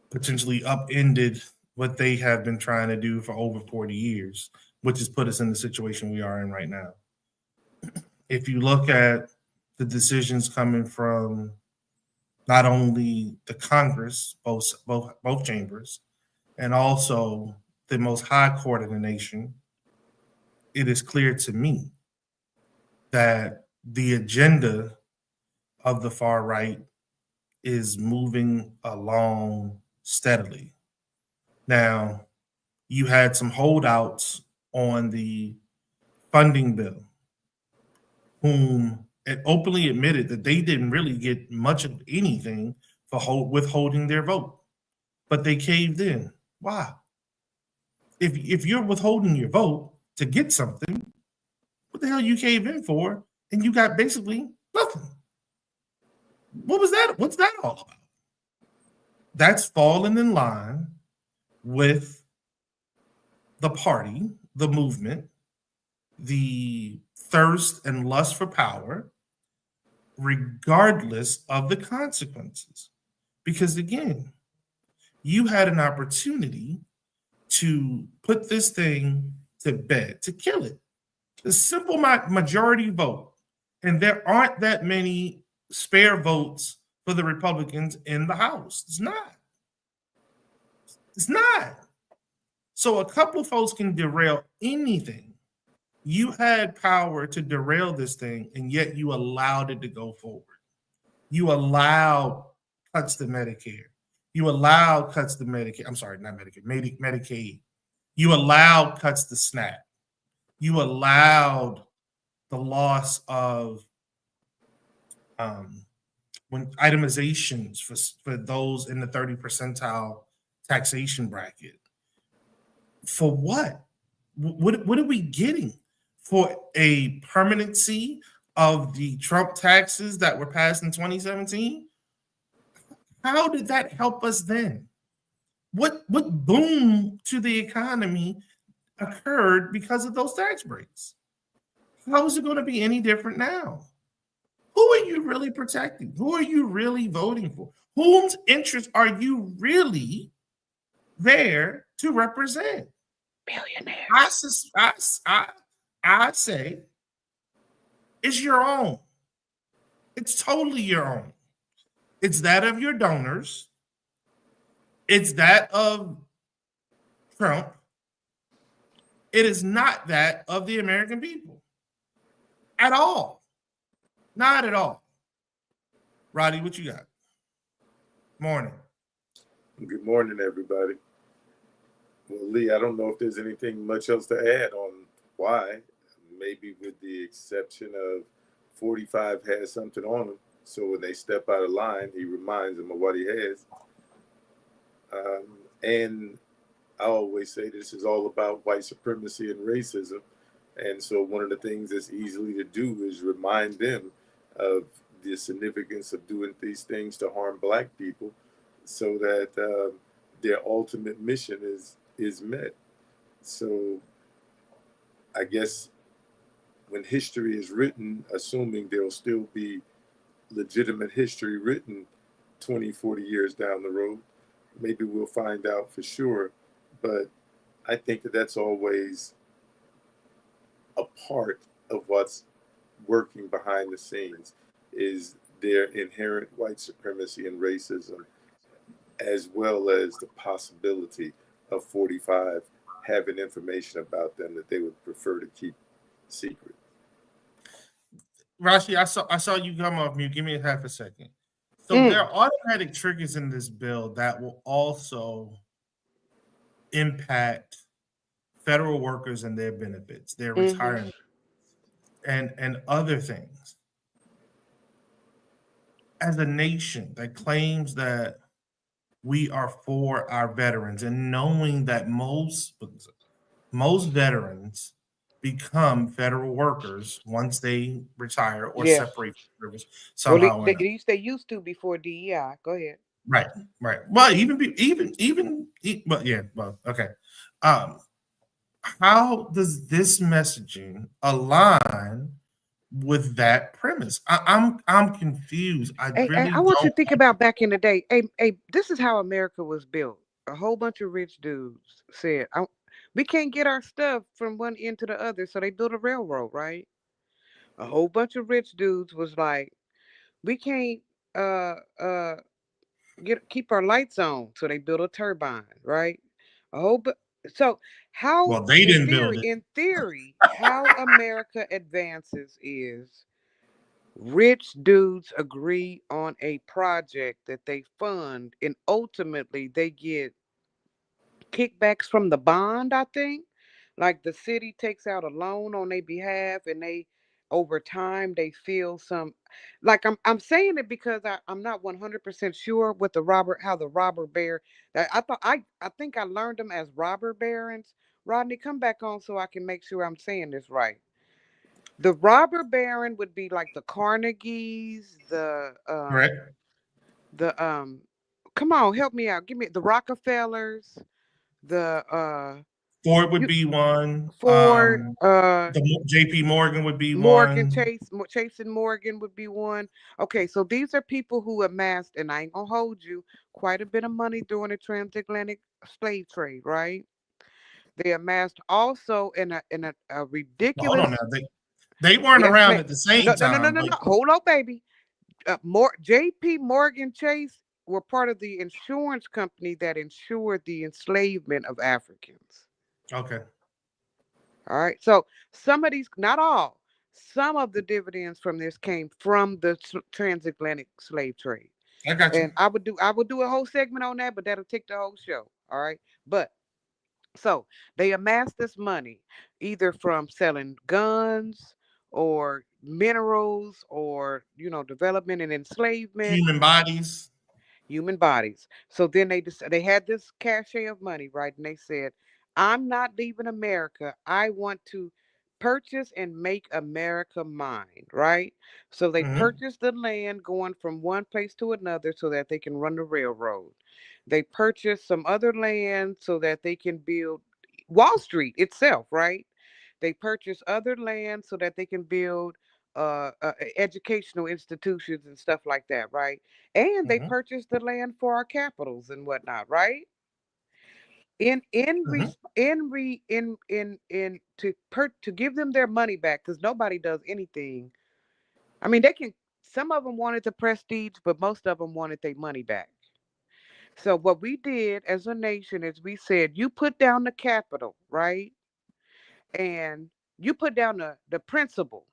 potentially upended what they have been trying to do for over 40 years, which has put us in the situation we are in right now. If you look at the decisions coming from not only the Congress, both chambers, and also the most high court in the nation, it is clear to me that the agenda of the far right is moving along steadily. Now, you had some holdouts on the funding bill whom it openly admitted that they didn't really get much of anything for withholding their vote, but they caved in. Why? If you're withholding your vote to get something, what the hell you cave in for? And you got basically nothing. What was that? What's that all about? That's falling in line with the party, the movement, the thirst and lust for power, regardless of the consequences. Because again, you had an opportunity to put this thing to bed, to kill it. The simple majority vote. And there aren't that many spare votes for the Republicans in the House. It's not. It's not. So a couple of folks can derail anything. You had power to derail this thing, and yet you allowed it to go forward. You allowed cuts to Medicare. You allowed cuts to Medicaid. I'm sorry, not Medicare, Medicaid. You allowed cuts to SNAP. You allowed the loss of when itemizations for those in the 30 percentile taxation bracket. For what? What are we getting? For a permanency of the Trump taxes that were passed in 2017? How did that help us then? What boom to the economy occurred because of those tax breaks? How is it going to be any different now? Who are you really protecting? Who are you really voting for? Whose interests are you really there to represent? Billionaires. I say it's your own. It's totally your own. It's that of your donors. It's that of Trump. It is not that of the American people. at all. Not at all. Roddy, what you got? Morning. Good morning, everybody. Well, Lee, I don't know if there's anything much else to add on why. Maybe with the exception of 45 has something on him. So when they step out of line, he reminds them of what he has. And I always say this is all about white supremacy and racism. And so one of the things that's easily to do is remind them of the significance of doing these things to harm black people so that their ultimate mission is met. So I guess when history is written, assuming there'll still be legitimate history written 20, 40 years down the road, maybe we'll find out for sure. But I think that that's always a part of what's working behind the scenes is their inherent white supremacy and racism, as well as the possibility of 45 having information about them that they would prefer to keep secret. Rashi, I saw you come off mute. Give me a half a second. So there Mm, are automatic triggers in this bill that will also impact federal workers and their benefits, their mm-hmm. retirement, and other things. As a nation that claims that we are for our veterans, and knowing that most veterans become federal workers once they retire or Yeah. separate from service Well, somehow or they, another. they used to before DEI. Go ahead. Right, right. Well, well, yeah, well, okay. Um, how does this messaging align with that premise? I'm confused. I Hey, I really want you don't. to think about back in the day. Hey, this is how America was built. A whole bunch of rich dudes said, "We can't get our stuff from one end to the other," so they built a railroad, right? A whole bunch of rich dudes was like, "We can't uh uh keep our lights on," so they built a turbine, right? A whole but so how Well, they didn't build it. in theory, how America advances is rich dudes agree on a project that they fund, and ultimately they get kickbacks from the bond, I think. Like the city takes out a loan on their behalf, and they over time they feel some, like I'm saying it because I'm not 100% sure with the robber how the robber bear that I thought I think I learned them as robber barons. Rodney, come back on so I can make sure I'm saying this right. The robber baron would be like the Carnegies, Correct. the come on, help me out. Give me the Rockefellers, the Ford would you be one. Ford, The J.P. Morgan would be Morgan one. Chase and Morgan would be one. Okay, so these are people who amassed, and I ain't gonna hold you, quite a bit of money during the transatlantic slave trade, right? They amassed also a Well, hold on ridiculous. now. They weren't Yes, around man. at the same No, no, no, no, time, no, but no. Hold on, baby. J.P. Morgan Chase were part of the insurance company that insured the enslavement of Africans. okay, All right. So some of these, not all, some of the dividends from this came from the transatlantic slave trade. I got you. And I would do a whole segment on that, but that'll take the whole show. All right. But so they amassed this money either from selling guns or minerals or development and enslavement Human bodies. human bodies. So then they had this cachet of money, right? And they said, "I'm not leaving America. I want to purchase and make America mine," right? So they Hmm. purchased the land going from one place to another so that they can run the railroad. They purchased some other land so that they can build Wall Street itself, right? They purchase other land so that they can build educational institutions and stuff like that, right? And they Hmm. purchased the land for our capitals and whatnot, right? Hmm. To give them their money back because nobody does anything. I mean, they can. Some of them wanted the prestige, but most of them wanted their money back. So what we did as a nation is we said, you put down the capital, right? And you put down the principal.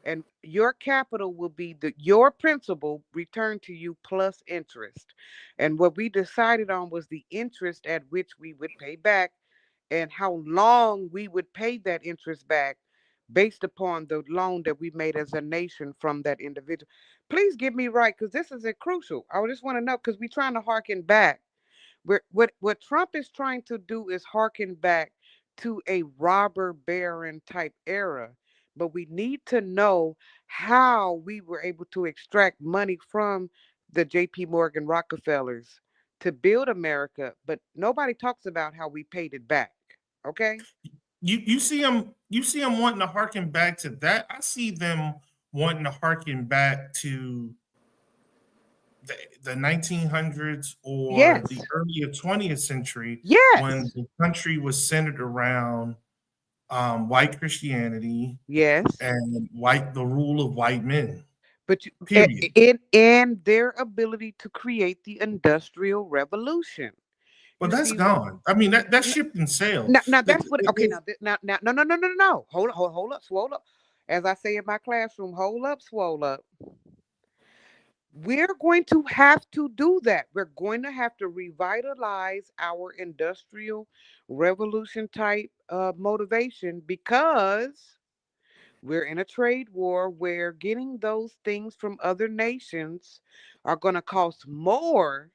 and your capital will be your principal returned to you plus interest. And what we decided on was the interest at which we would pay back and how long we would pay that interest back based upon the loan that we made as a nation from that individual. Please get me right, because this is a crucial. I just want to know, because we're trying to harken back. What Trump is trying to do is harken back to a robber baron type era. But we need to know how we were able to extract money from the J.P. Morgan Rockefellers to build America, but nobody talks about how we paid it back. Okay? You see them wanting to harken back to that. I see them wanting to harken back to the 1900s or Yes. the earlier 20th century when Yes. the country was centered around white Christianity Yes. and the rule of white men. But Period. and their ability to create the industrial revolution. But You that's see, gone. I mean, that n- ship and sailed. now The- that's what. Okay, the- now now no no no no no no. Hold up, swole up. As I say in my classroom, hold up, swole up. We're going to have to do that. We're going to have to revitalize our industrial revolution type motivation, because we're in a trade war where getting those things from other nations are going to cost more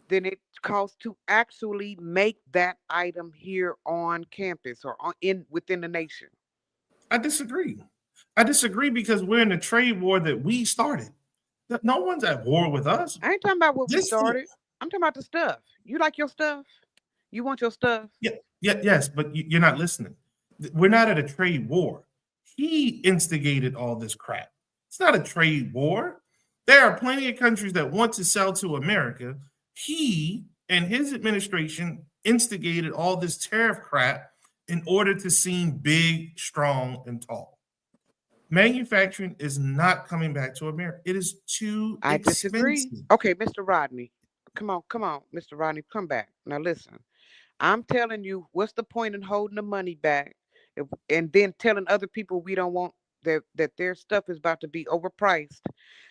than it costs to actually make that item here on campus or in within the nation. I disagree. I disagree because we're in a trade war that we started. No one's at war with us. I ain't talking about what we This, started. I'm talking about the stuff. You like your stuff? You want your stuff? yeah, yeah, yes, but you're not listening. We're not at a trade war. He instigated all this crap. It's not a trade war. There are plenty of countries that want to sell to America. He and his administration instigated all this tariff crap in order to seem big, strong, and tall. Manufacturing is not coming back to America. It is too I disagree. expensive. Okay, Mr. Rodney. Come on, Mr. Rodney, come back. Now listen. I'm telling you, what's the point in holding the money back and then telling other people we don't want that their stuff is about to be overpriced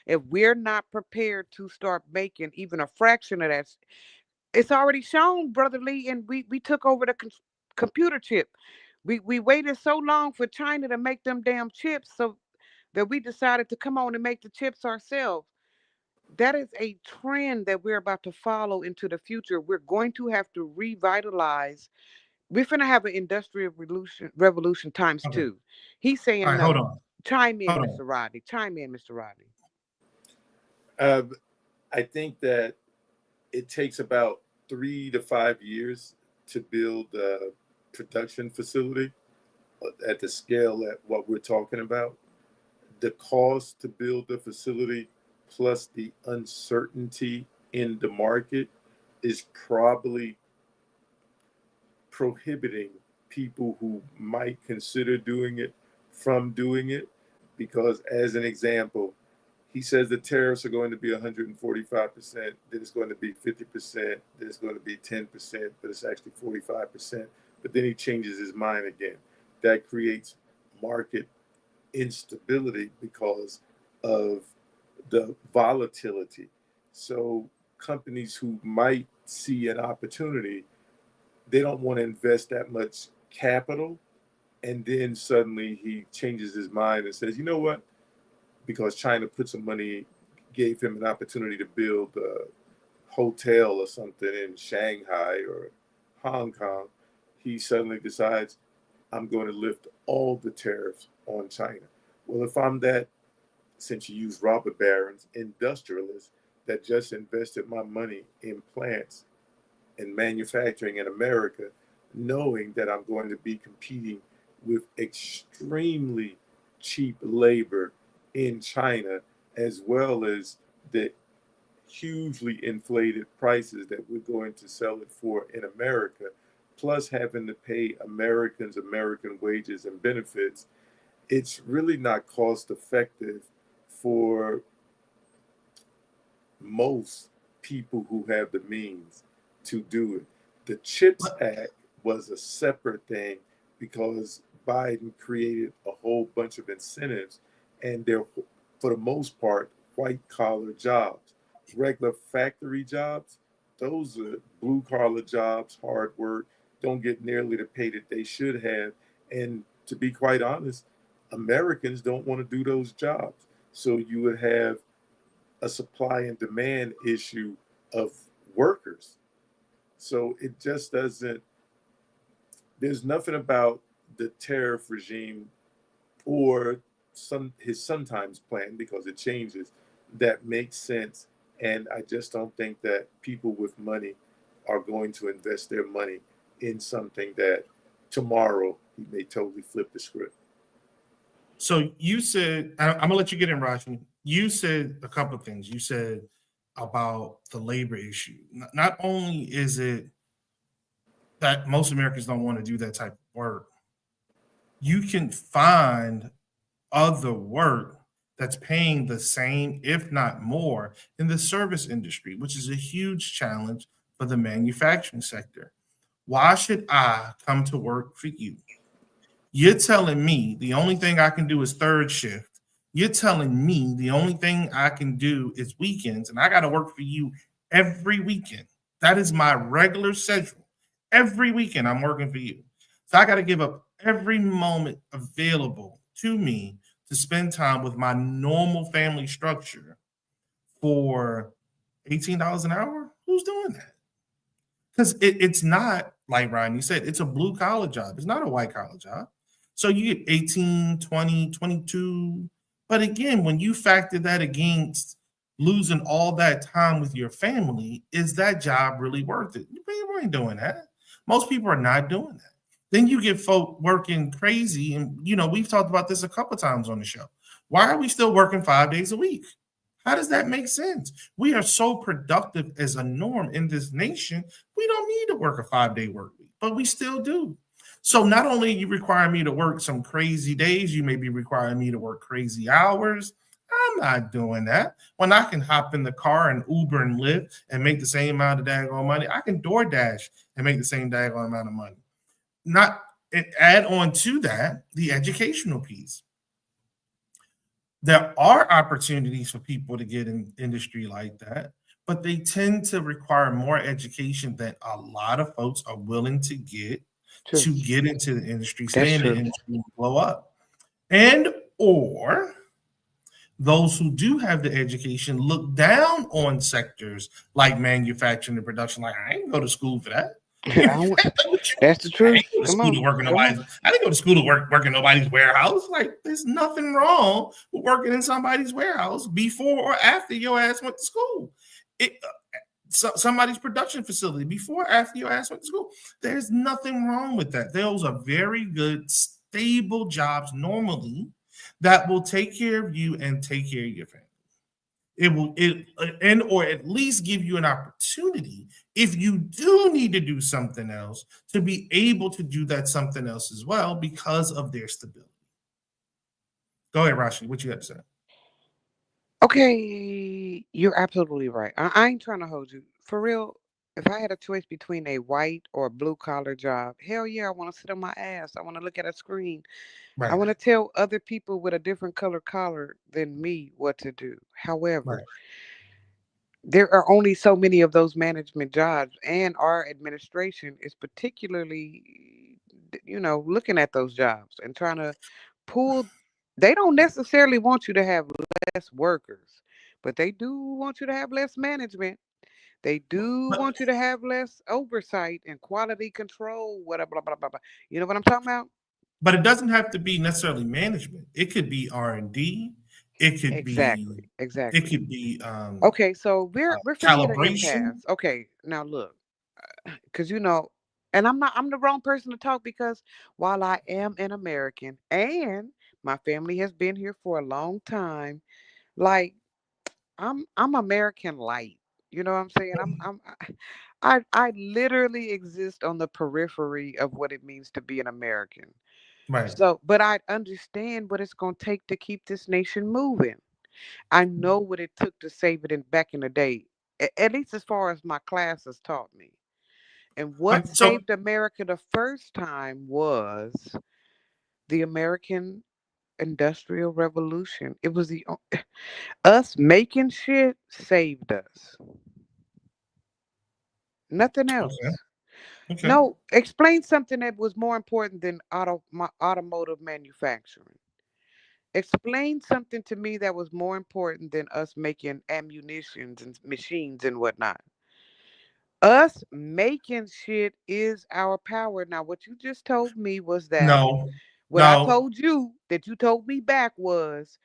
if we're not prepared to start making even a fraction of that? It's already shown, Brother Lee, and we took over the computer chip. We waited so long for China to make them damn chips, so that we decided to come on and make the chips ourselves. That is a trend that we're about to follow into the future. We're going to have to revitalize. We're finna have an industrial revolution times Okay. two. He's All saying right, hold no. on. Chime in, Hold Mr. on. Rodney. Chime in, Mr. Rodney. Uh, I think that it takes about 3 to 5 years to build a production facility at the scale at what we're talking about. The cost to build the facility plus the uncertainty in the market is probably prohibiting people who might consider doing it from doing it. Because, as an example, he says the tariffs are going to be 145%, then it's going to be 50%, then it's going to be 10%, but it's actually 45%. But then he changes his mind again. That creates market instability because of the volatility. So companies who might see an opportunity, they don't want to invest that much capital. And then suddenly he changes his mind and says, you know what? Because China put some money, gave him an opportunity to build a hotel or something in Shanghai or Hong Kong, he suddenly decides, I'm going to lift all the tariffs on China. Well, if I'm that, since you use robber barons, industrialist that just invested my money in plants and manufacturing in America, knowing that I'm going to be competing with extremely cheap labor in China, as well as the hugely inflated prices that we're going to sell it for in America, plus having to pay Americans American wages and benefits, it's really not cost effective for most people who have the means to do it. The CHIPS But Act was a separate thing because Biden created a whole bunch of incentives and they're, for the most part, white collar jobs. Regular factory jobs, those are blue collar jobs, hard work, don't get nearly the pay that they should have. And to be quite honest, Americans don't want to do those jobs. So you would have a supply and demand issue of workers. So it just doesn't, there's nothing about the tariff regime or some his sometimes plan, because it changes, that makes sense. And I just don't think that people with money are going to invest their money in something that tomorrow he may totally flip the script. So you said, I'm gonna let you get in, Rashi. You said a couple of things. You said about the labor issue. Not only is it that most Americans don't want to do that type of work, you can find other work that's paying the same, if not more, in the service industry, which is a huge challenge for the manufacturing sector. Why should I come to work for you? You're telling me the only thing I can do is third shift. You're telling me the only thing I can do is weekends, and I got to work for you every weekend. That is my regular schedule. Every weekend, I'm working for you. So I got to give up every moment available to me to spend time with my normal family structure for $18 an hour? Who's doing that? Because it's not like Ryan, you said, it's a blue collar job. It's not a white collar job. So you get 18, 20, 22. But again, when you factor that against losing all that time with your family, is that job really worth it? People ain't doing that. Most people are not doing that. Then you get folk working crazy. And, we've talked about this a couple of times on the show. Why are we still working 5 days a week? How does that make sense? We are so productive as a norm in this nation. We don't need to work a 5-day work week, but we still do. So not only you require me to work some crazy days, you may be requiring me to work crazy hours. I'm not doing that. When I can hop in the car and Uber and Lyft and make the same amount of daggone money, I can DoorDash and make the same daggone amount of money. Not add on to that the educational piece. There are opportunities for people to get in industry like that, but they tend to require more education than a lot of folks are willing to get True. into the industry, That's stay in the true. industry, and blow up. And or those who do have the education look down on sectors like manufacturing and production. Like, I ain't go to school for that. That's the I truth. didn't go to Come school on. to work in Come on. nobody's. I didn't go to school to work in nobody's warehouse. Like, there's nothing wrong with working in somebody's warehouse before or after your ass went to school. Somebody's production facility before or after your ass went to school. There's nothing wrong with that. Those are very good, stable jobs normally that will take care of you and take care of your family. Or at least give you an opportunity, if you do need to do something else, to be able to do that something else as well because of their stability. Go ahead, Rashi. What you got to say? Okay, you're absolutely right. I ain't trying to hold you. For real, if I had a choice between a white or a blue collar job, hell yeah, I want to sit on my ass. I want to look at a screen. I Right, want to tell other people with a different color collar than me what to do. However, right. there are only so many of those management jobs, and our administration is particularly, looking at those jobs and trying to pull. They don't necessarily want you to have less workers, but they do want you to have less management. They do But want you to have less oversight and quality control, whatever, blah, blah, blah, blah. You know what I'm talking about? but it doesn't have to be necessarily management. It could be R&D. It could be Exactly, it exactly. could be Okay, so we're finna hit an calibration. impasse. Okay, now look, because and I'm the wrong person to talk, because while I am an American and my family has been here for a long time, like I'm American light. You know what I'm saying? I literally exist on the periphery of what it means to be an American. Right. So, but I understand what it's going to take to keep this nation moving. I know what it took to save it back in the day, at least as far as my classes taught me. And what So saved America the first time was the American Industrial Revolution. It was us making shit saved us. Nothing Okay. else. Okay. No, explain something that was more important than automotive manufacturing. Explain something to me that was more important than us making ammunitions and machines and whatnot. Us making shit is our power. Now, what you just told me was that No. what I No. told you that you told me back was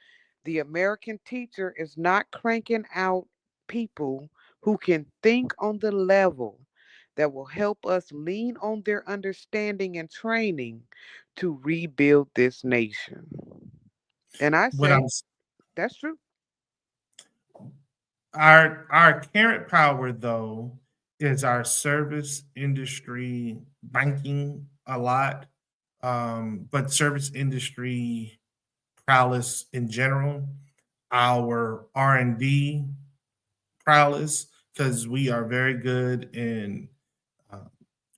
the American teacher is not cranking out people who can think on the level that will help us lean on their understanding and training to rebuild this nation. And I What I'm say, that's true. our current power though is our service industry, banking a lot, but service industry prowess in general, our R&D prowess, because we are very good in uh,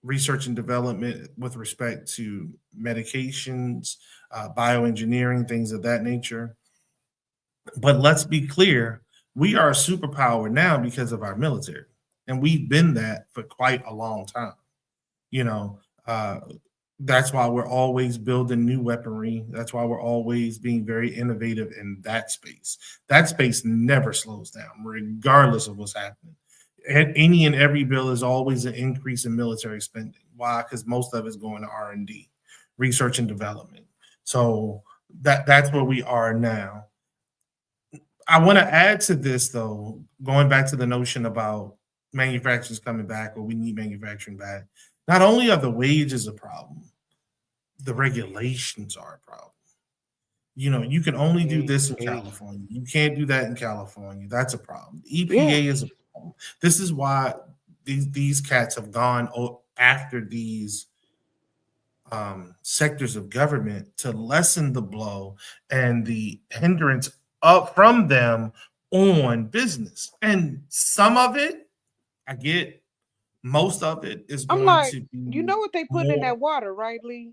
research and development with respect to medications, bioengineering, things of that nature. But let's be clear, we are a superpower now because of our military, and we've been that for quite a long time. You know, that's why we're always building new weaponry. That's why we're always being very innovative in that space. That space never slows down, regardless of what's happening. And any and every bill is always an increase in military spending. Why? Because most of it's going to R&D, research and development. So that's where we are now. I want to add to this though, going back to the notion about manufacturers coming back or we need manufacturing back. Not only are the wages a problem, the regulations are a problem. You know, you can only do this in Eh, California. You can't do that in California. That's a problem. The yeah, EPA is a problem. This is why these cats have gone after these sectors of government to lessen the blow and the hindrance up from them on business. And some of it, I get, most of it is I'm going like, to you be know what they putting in more that water, right, Lee?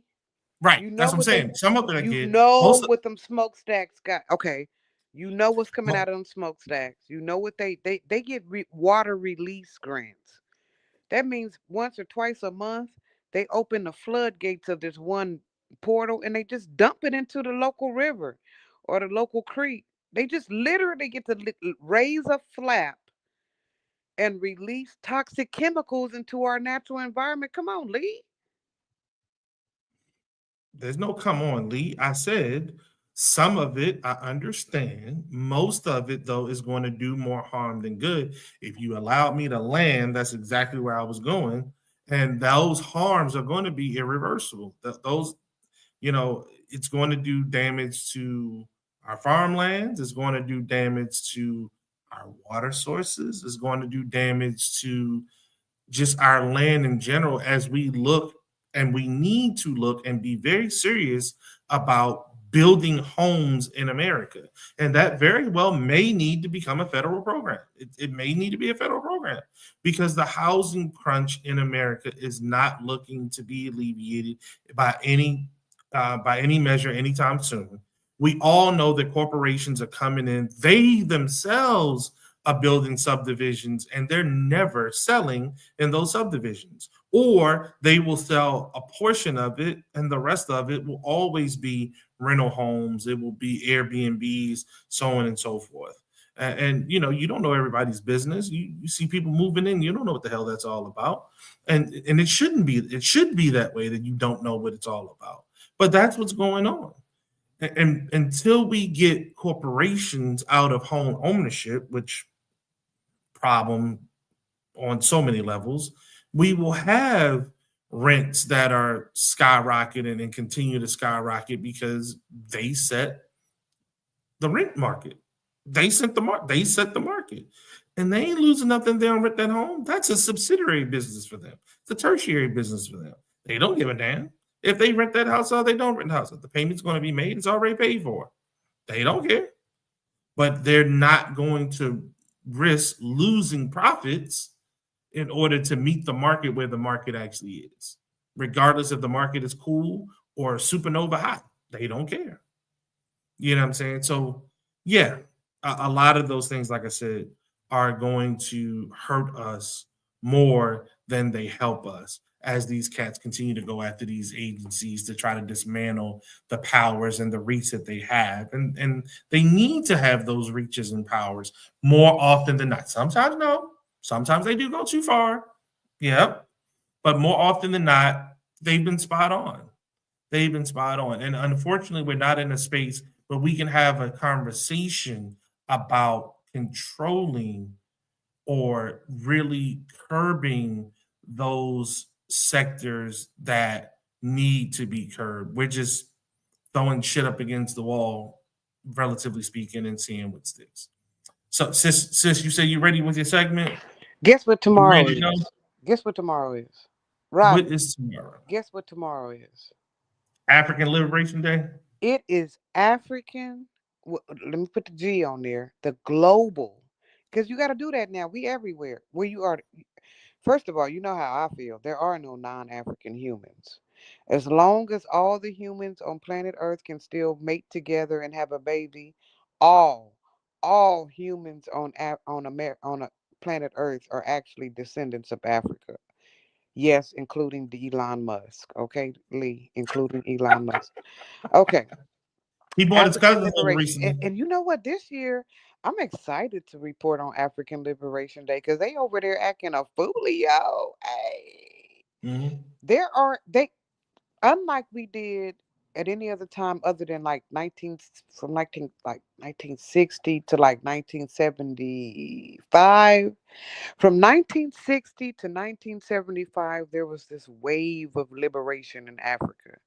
right. You know That's what I'm what they, saying. Some of it I you get. know Most of what them smokestacks got. Okay, you know what's coming mo- out of them smokestacks. You know what they get water release grants. That means once or twice a month they open the floodgates of this one portal and they just dump it into the local river or the local creek. They just literally get to raise a flap and release toxic chemicals into our natural environment. Come on, Lee. there's no come on, Lee. I said some of it I understand. Most of it, though, is going to do more harm than good. If you allowed me to land, that's exactly where I was going. And those harms are going to be irreversible. Those, it's going to do damage to our farmlands. It's going to do damage to our water sources. It's going to do damage to just our land in general as we look and we need to look and be very serious about building homes in America. And that very well may need to become a federal program. It may need to be a federal program because the housing crunch in America is not looking to be alleviated by any measure anytime soon. We all know that corporations are coming in. They themselves are building subdivisions and they're never selling in those subdivisions. Or they will sell a portion of it and the rest of it will always be rental homes, it will be Airbnbs, so on and so forth. And you don't know everybody's business. You see people moving in, you don't know what the hell that's all about. And it shouldn't be, it should be that way that you don't know what it's all about. But that's what's going on. And until we get corporations out of home ownership, which problem on so many levels, we will have rents that are skyrocketing and continue to skyrocket because they set the rent market. They set the market. And they ain't losing nothing they don't rent that home. That's a subsidiary business for them. It's a tertiary business for them. They don't give a damn. If they rent that house out, they don't rent the house out. The payment's going to be made. It's already paid for. They don't care. But they're not going to risk losing profits in order to meet the market where the market actually is. Regardless if the market is cool or supernova hot, they don't care. You know what I'm saying? So, yeah, a lot of those things, like I said, are going to hurt us more than they help us as these cats continue to go after these agencies to try to dismantle the powers and the reach that they have. And they need to have those reaches and powers more often than not. Sometimes no, sometimes they do go too far. Yep. But more often than not, they've been spot on. They've been spot on. And unfortunately, we're not in a space where we can have a conversation about controlling or really curbing those sectors that need to be curbed. We're just throwing shit up against the wall, relatively speaking, and seeing what sticks. So, sis, you say you ready with your segment? Guess what You tomorrow ready to go? is? Guess what tomorrow is? What Rodney, is tomorrow? guess what tomorrow is? African Liberation Day? It is African. Let me put the G on there. The global, because you got to do that now. We everywhere. Where you are. First of all, you know how I feel. There are no non-African humans. As long as all the humans on planet Earth can still mate together and have a baby, all all humans on planet Earth are actually descendants of Africa. Yes, including the Elon Musk. Okay, Lee, including Elon Musk. Okay. He bought his African cousins over Liberation. And, recently. and you know what? This year, I'm excited to report on African Liberation Day because they over there acting a foolio. Hey, Hmm. they unlike we did at any other time other than like 1960 to like 1975. From 1960 to 1975, there was this wave of liberation in Africa.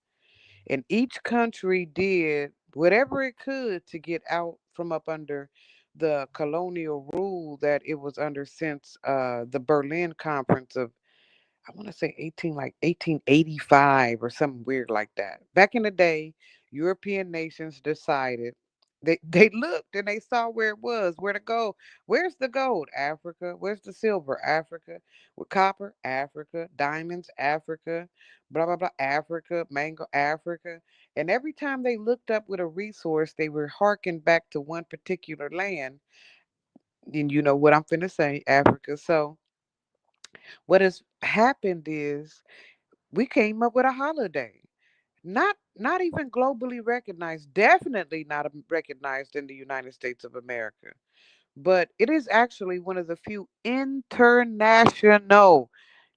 And each country did whatever it could to get out from up under the colonial rule that it was under since the Berlin Conference of, I want to say 1885 or something weird like that. Back in the day, European nations decided they looked and they saw where it was, where to go. Where's the gold? Africa. Where's the silver? Africa. With copper? Africa. Diamonds? Africa. Blah blah blah. Africa. Mango? Africa. And every time they looked up with a resource, they were harkened back to one particular land. And you know what I'm finna say, Africa. So what has happened is we came up with a holiday, not even globally recognized, definitely not recognized in the United States of America, but it is actually one of the few international,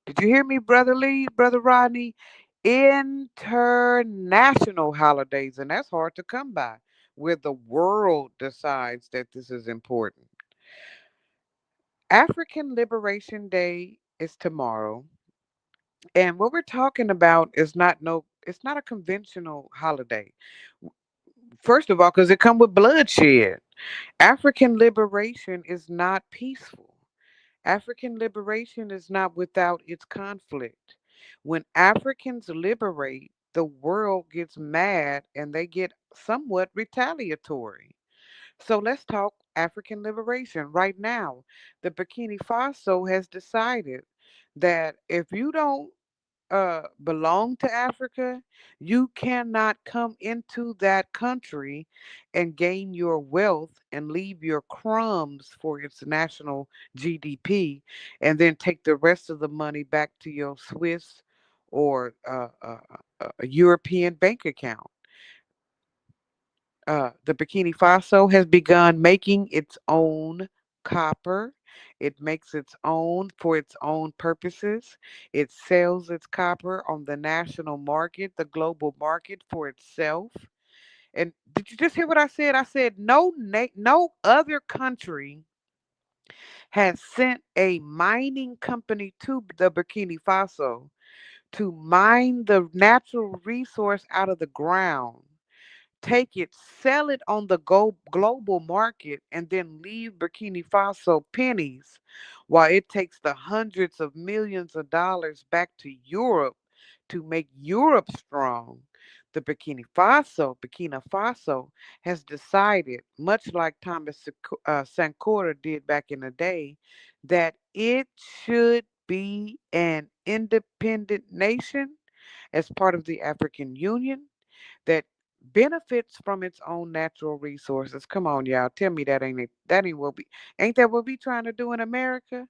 did you hear me, brother Lee, brother Rodney, international holidays, and that's hard to come by, where the world decides that this is important. African Liberation Day is tomorrow. And what we're talking about is it's not a conventional holiday. First of all, because it come with bloodshed. African liberation is not peaceful. African liberation is not without its conflict. When Africans liberate, the world gets mad and they get somewhat retaliatory. So let's talk African liberation. Right now, the Burkina Faso has decided that if you don't belong to Africa, you cannot come into that country and gain your wealth and leave your crumbs for its national GDP and then take the rest of the money back to your Swiss or a European bank account. The Burkina Faso has begun making its own copper. It makes its own for its own purposes. It sells its copper on the national market, the global market for itself. And did you just hear what I said? I said no other country has sent a mining company to the Burkina Faso to mine the natural resource out of the ground, take it, sell it on the global market, and then leave Burkina Faso pennies while it takes the hundreds of millions of dollars back to Europe to make Europe strong. The Burkina Faso has decided, much like Thomas Sankara did back in the day, that it should be an independent nation as part of the African Union, that benefits from its own natural resources. Come on, y'all. Tell me that ain't it. That ain't what we ain't that what we trying to do in America?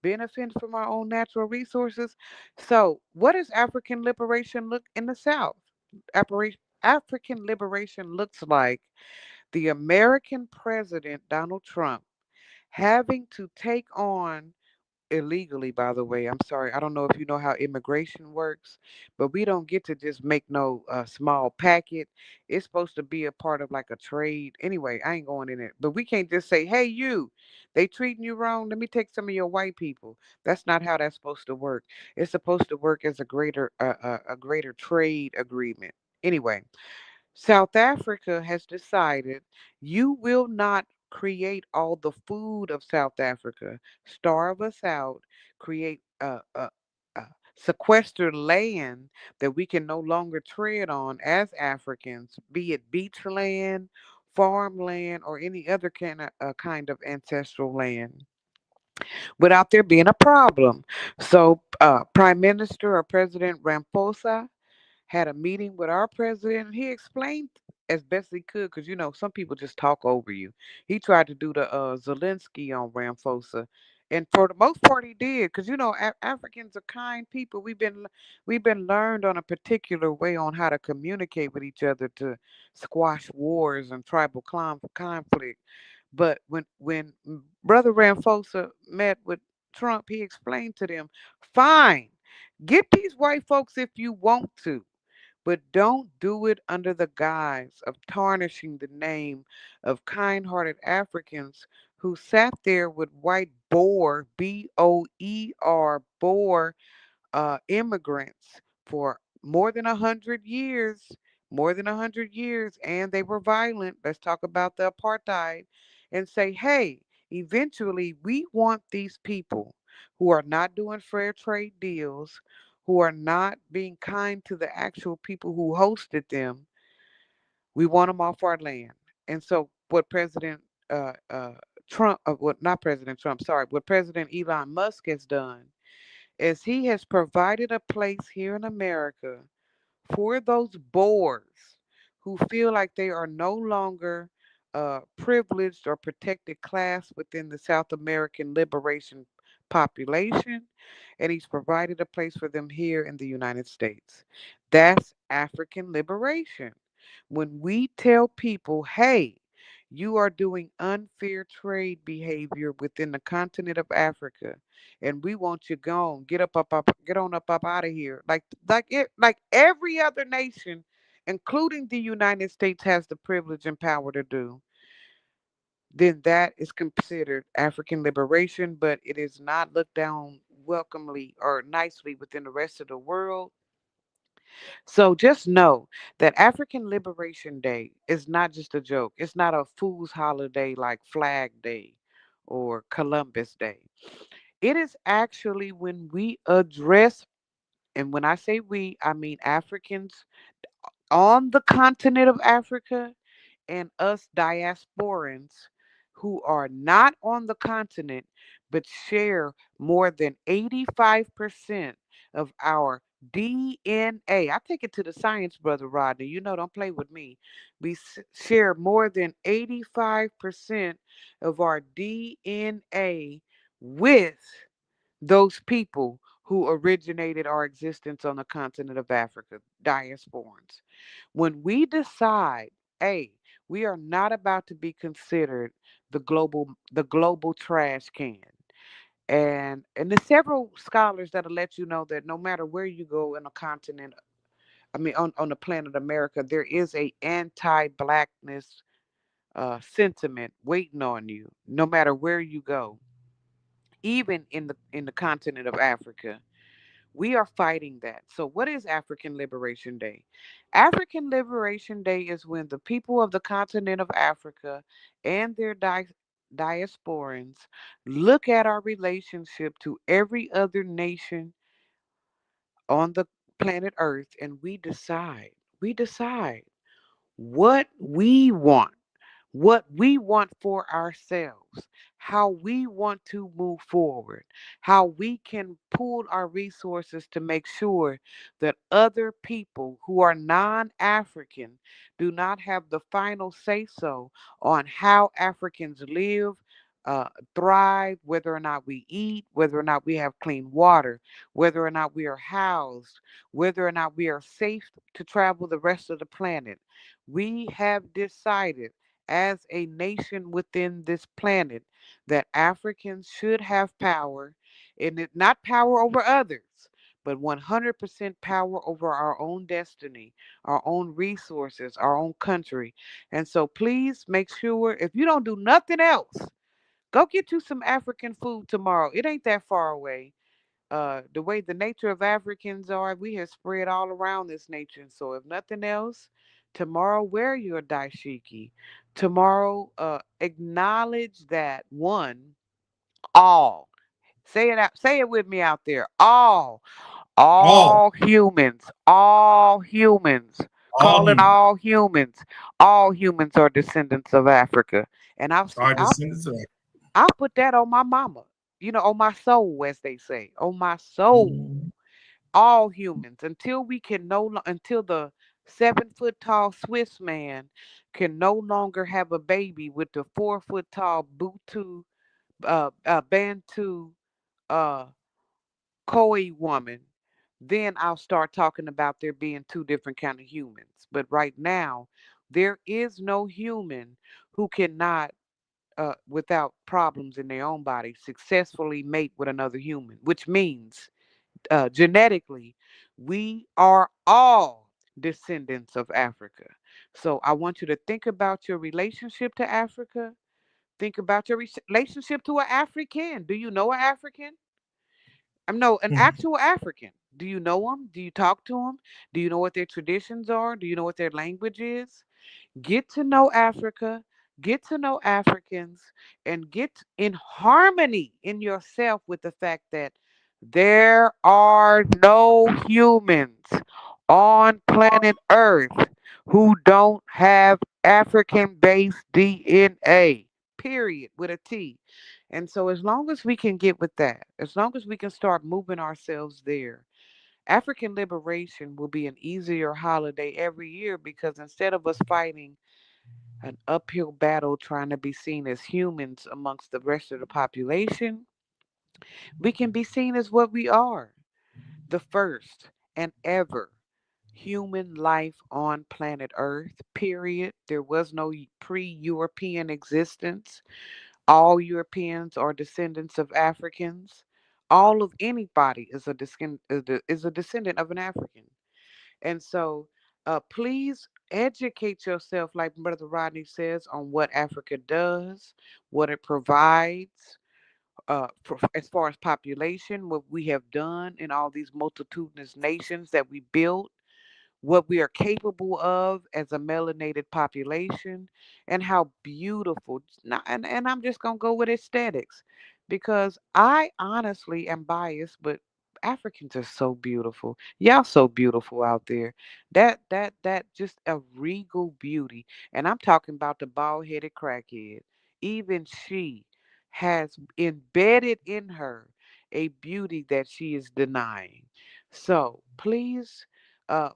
Benefit from our own natural resources. So, what does African liberation look in the South? African liberation looks like the American president Donald Trump having to take on illegally, by the way. I'm sorry, I don't know if you know how immigration works, but we don't get to just make no small packet. It's supposed to be a part of like a trade. Anyway, I ain't going in it, but we can't just say, hey, you, they treating you wrong, let me take some of your white people. That's not how that's supposed to work. It's supposed to work as a greater trade agreement. Anyway, South Africa has decided you will not create all the food of South Africa, starve us out, create sequester land that we can no longer tread on as Africans, be it beach land, farmland, or any other kind of ancestral land, without there being a problem. So, Prime Minister or President Ramaphosa had a meeting with our president, and he explained as best he could, because some people just talk over you. He tried to do the Zelensky on Ramaphosa, and for the most part, he did, because Africans are kind people. We've been learned on a particular way on how to communicate with each other to squash wars and tribal conflict. But when Brother Ramaphosa met with Trump, he explained to them, fine, get these white folks if you want to, but don't do it under the guise of tarnishing the name of kind hearted Africans who sat there with white Boer immigrants for more than 100 years, and they were violent. Let's talk about the apartheid and say, hey, eventually we want these people who are not doing fair trade deals, who are not being kind to the actual people who hosted them. We want them off our land. And so, what President Trump, what not President Trump, sorry, what President Elon Musk has done is he has provided a place here in America for those Boers who feel like they are no longer privileged or protected class within the South American liberation population, and he's provided a place for them here in the United States. That's African liberation. When we tell people, hey, you are doing unfair trade behavior within the continent of Africa, and we want you gone. Get on up out of here. Like every other nation, including the United States, has the privilege and power to do. Then that is considered African liberation, but it is not looked down welcomely or nicely within the rest of the world. So just know that African Liberation Day is not just a joke. It's not a fool's holiday like Flag Day or Columbus Day. It is actually when we address, and when I say we, I mean Africans on the continent of Africa and us diasporans who are not on the continent but share more than 85% of our DNA. I take it to the science, Brother Rodney. Don't play with me. We share more than 85% of our DNA with those people who originated our existence on the continent of Africa, diasporans. When we decide, hey, we are not about to be considered the global trash can. And there's several scholars that'll let you know that no matter where you go in a continent, I mean on the planet America, there is a anti-blackness sentiment waiting on you, no matter where you go, even in the continent of Africa. We are fighting that. So, what is African Liberation Day? African Liberation Day is when the people of the continent of Africa and their diasporans look at our relationship to every other nation on the planet Earth, and we decide what we want. what we want for ourselves, how we want to move forward, how we can pool our resources to make sure that other people who are non African do not have the final say so on how Africans live. Thrive, whether or not we eat, whether or not we have clean water, whether or not we are housed, whether or not we are safe to travel the rest of the planet. We have decided as a nation within this planet that Africans should have power, and not power over others, but 100% power over our own destiny, our own resources, our own country. And so please make sure, if you don't do nothing else, go get you some African food tomorrow. It ain't that far away. The way the nature of Africans are, we have spread all around this nation. So if nothing else, tomorrow wear your daishiki. Tomorrow, acknowledge that one, all. Say it out. Say it with me out there. All, All humans, all humans. all Calling humans all humans. All humans are descendants of Africa. And are descendants of I'll put that on my mama. On my soul, as they say, on my soul. Africa. All humans, until we can until the 7 foot tall Swiss man can no longer have a baby with the 4 foot tall Bantu, uh, Khoi woman, then I'll start talking about there being two different kind of humans. But right now, there is no human who cannot, without problems in their own body, successfully mate with another human, which means, genetically, we are all descendants of Africa. So I want you to think about your relationship to Africa. Think about your relationship to an African. Do you know an African? No, an Mhm. actual African. Do you know them? Do you talk to them? Do you know what their traditions are? Do you know what their language is? Get to know Africa, get to know Africans, and get in harmony in yourself with the fact that there are no humans on planet Earth who don't have African based DNA, period, with a T. And so, as long as we can get with that, as long as we can start moving ourselves there, African liberation will be an easier holiday every year, because instead of us fighting an uphill battle trying to be seen as humans amongst the rest of the population, we can be seen as what we are, the first and ever human life on planet Earth, period. There was no pre European existence. All Europeans are descendants of Africans. All of anybody is a descendant of an African. And so, please educate yourself, like Brother Rodney says, on what Africa does, what it provides, as far as population, what we have done in all these multitudinous nations that we built, what we are capable of as a melanated population, and how beautiful. And I'm just going to go with aesthetics, because I honestly am biased, but Africans are so beautiful. Y'all so beautiful out there. That just a regal beauty. And I'm talking about the bald-headed crackhead. Even she has embedded in her a beauty that she is denying. So please,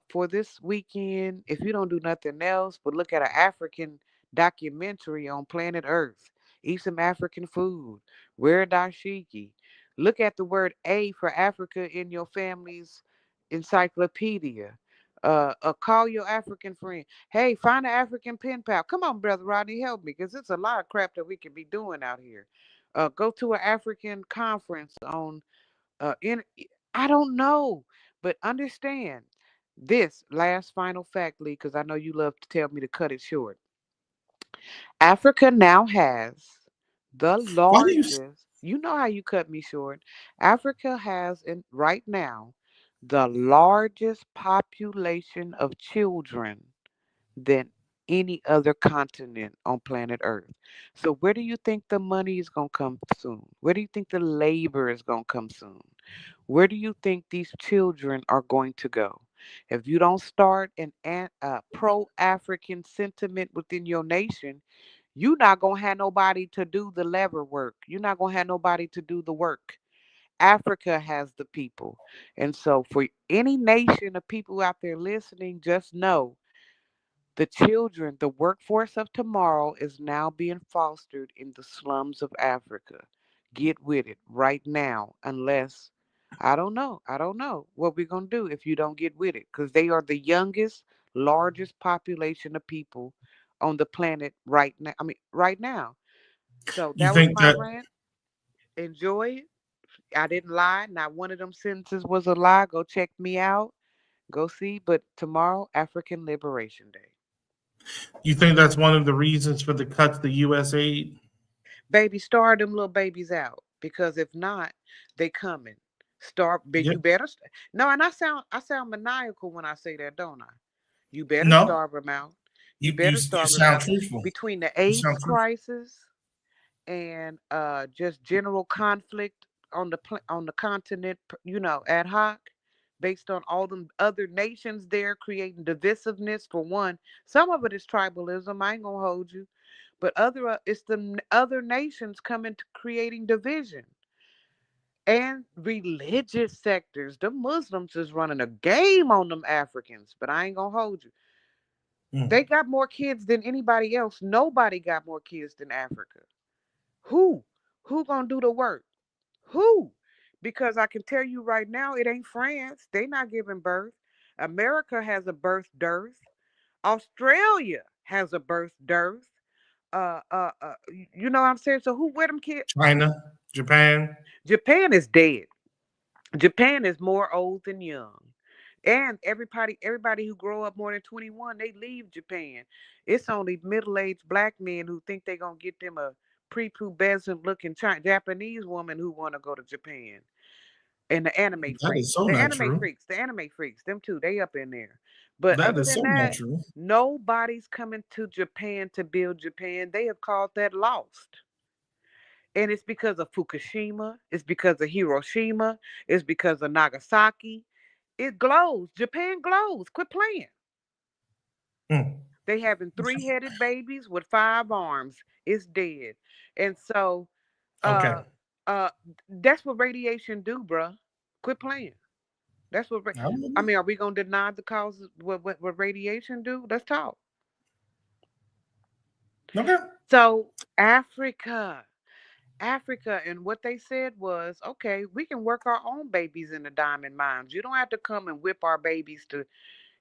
for this weekend, if you don't do nothing else but look at an African documentary on planet Earth, eat some African food, wear a dashiki, look at the word A for Africa in your family's encyclopedia. Call your African friend. Hey, find an African pen pal. Come on, Brother Rodney, help me, because it's a lot of crap that we could be doing out here. Go to an African conference on, in I don't know, but understand this last final fact, Lee, because I know you love to tell me to cut it short. Africa now has the Why do you? largest. You know how you cut me short. Africa has, in right now, the largest population of children than any other continent on planet Earth. So where do you think the money is going to come soon? Where do you think the labor is going to come soon? Where do you think these children are going to go? If you don't start a pro-African sentiment within your nation, You're not gonna have nobody to do the lever work. You're not gonna have nobody to do the work. Africa has the people. And so for any nation of people out there listening, just know the children, the workforce of tomorrow is now being fostered in the slums of Africa. Get with it right now, unless I don't know. I don't know what we're going to do if you don't get with it, because they are the youngest, largest population of people on the planet right now. I mean, right now. So You that was think my that rant. Enjoy it. I didn't lie. Not one of them sentences was a lie. Go check me out. Go see. But tomorrow, African Liberation Day. you think that's one of the reasons for the cuts to U.S. aid? Baby, starve them little babies out, because if not, they coming. Starve, but Yeah. you better. No, and I sound maniacal when I say that, don't I? You better No, starve them out. You you better you starve them sound out. truthful. Between the You AIDS sound truthful. crisis and just general conflict on the continent, ad hoc, based on all them other nations there creating divisiveness. For one, some of it is tribalism. I ain't gonna hold you, but it's the other nations coming to creating division and religious sectors. The Muslims is running a game on them Africans, but I ain't gonna hold you. Mm. They got more kids than anybody else. Nobody got more kids than Africa. Who? Who gonna do the work? Who? Because I can tell you right now, it ain't France. They not giving birth. America has a birth dearth. Australia has a birth dearth. You know what I'm saying? So where them kids? China, Japan. Japan is dead. Japan is more old than young. And everybody who grow up more than 21, they leave Japan. It's only middle-aged black men who think they're gonna get them a prepubescent looking Japanese woman who wanna go to Japan. And the anime That freaks. is so not true. The anime freaks, them too, they up in there. But That other is than so not that, true. nobody's coming to Japan to build Japan. They have called that lost. And it's because of Fukushima, it's because of Hiroshima, it's because of Nagasaki. It glows. Japan glows. Quit playing. Mm. They having three-headed babies with five arms. It's dead. And so Okay. uh that's what radiation do, bruh. Quit playing. That's what I mean, are we gonna deny the causes what radiation do? Let's talk. Okay. So Africa, and what they said was, okay, we can work our own babies in the diamond mines. You don't have to come and whip our babies to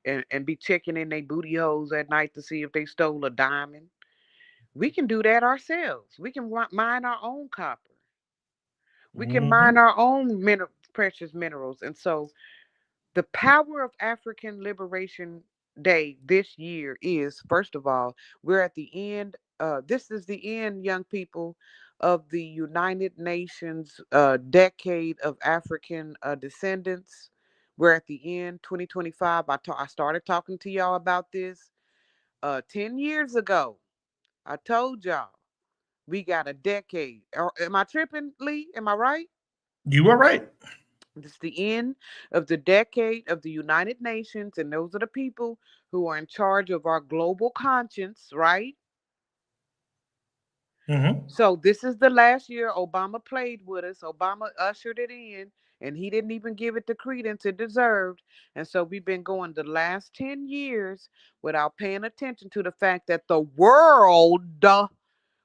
and be checking in their booty holes at night to see if they stole a diamond. We can do that ourselves. We can mine our own copper. We can Hmm. mine our own precious minerals. And so the power of African Liberation Day this year is, first of all, we're at the end. This is the end, young people, of the United Nations decade of African descendants. We're at the end, 2025. I started talking to y'all about this 10 years ago. I told y'all we got a decade. Am I tripping, Lee? Am I right? You were right. It's the end of the decade of the United Nations, and those are the people who are in charge of our global conscience, right? Hmm. So this is the last year Obama played with us. Obama ushered it in, and he didn't even give it the credence it deserved. And so we've been going the last 10 years without paying attention to the fact that the world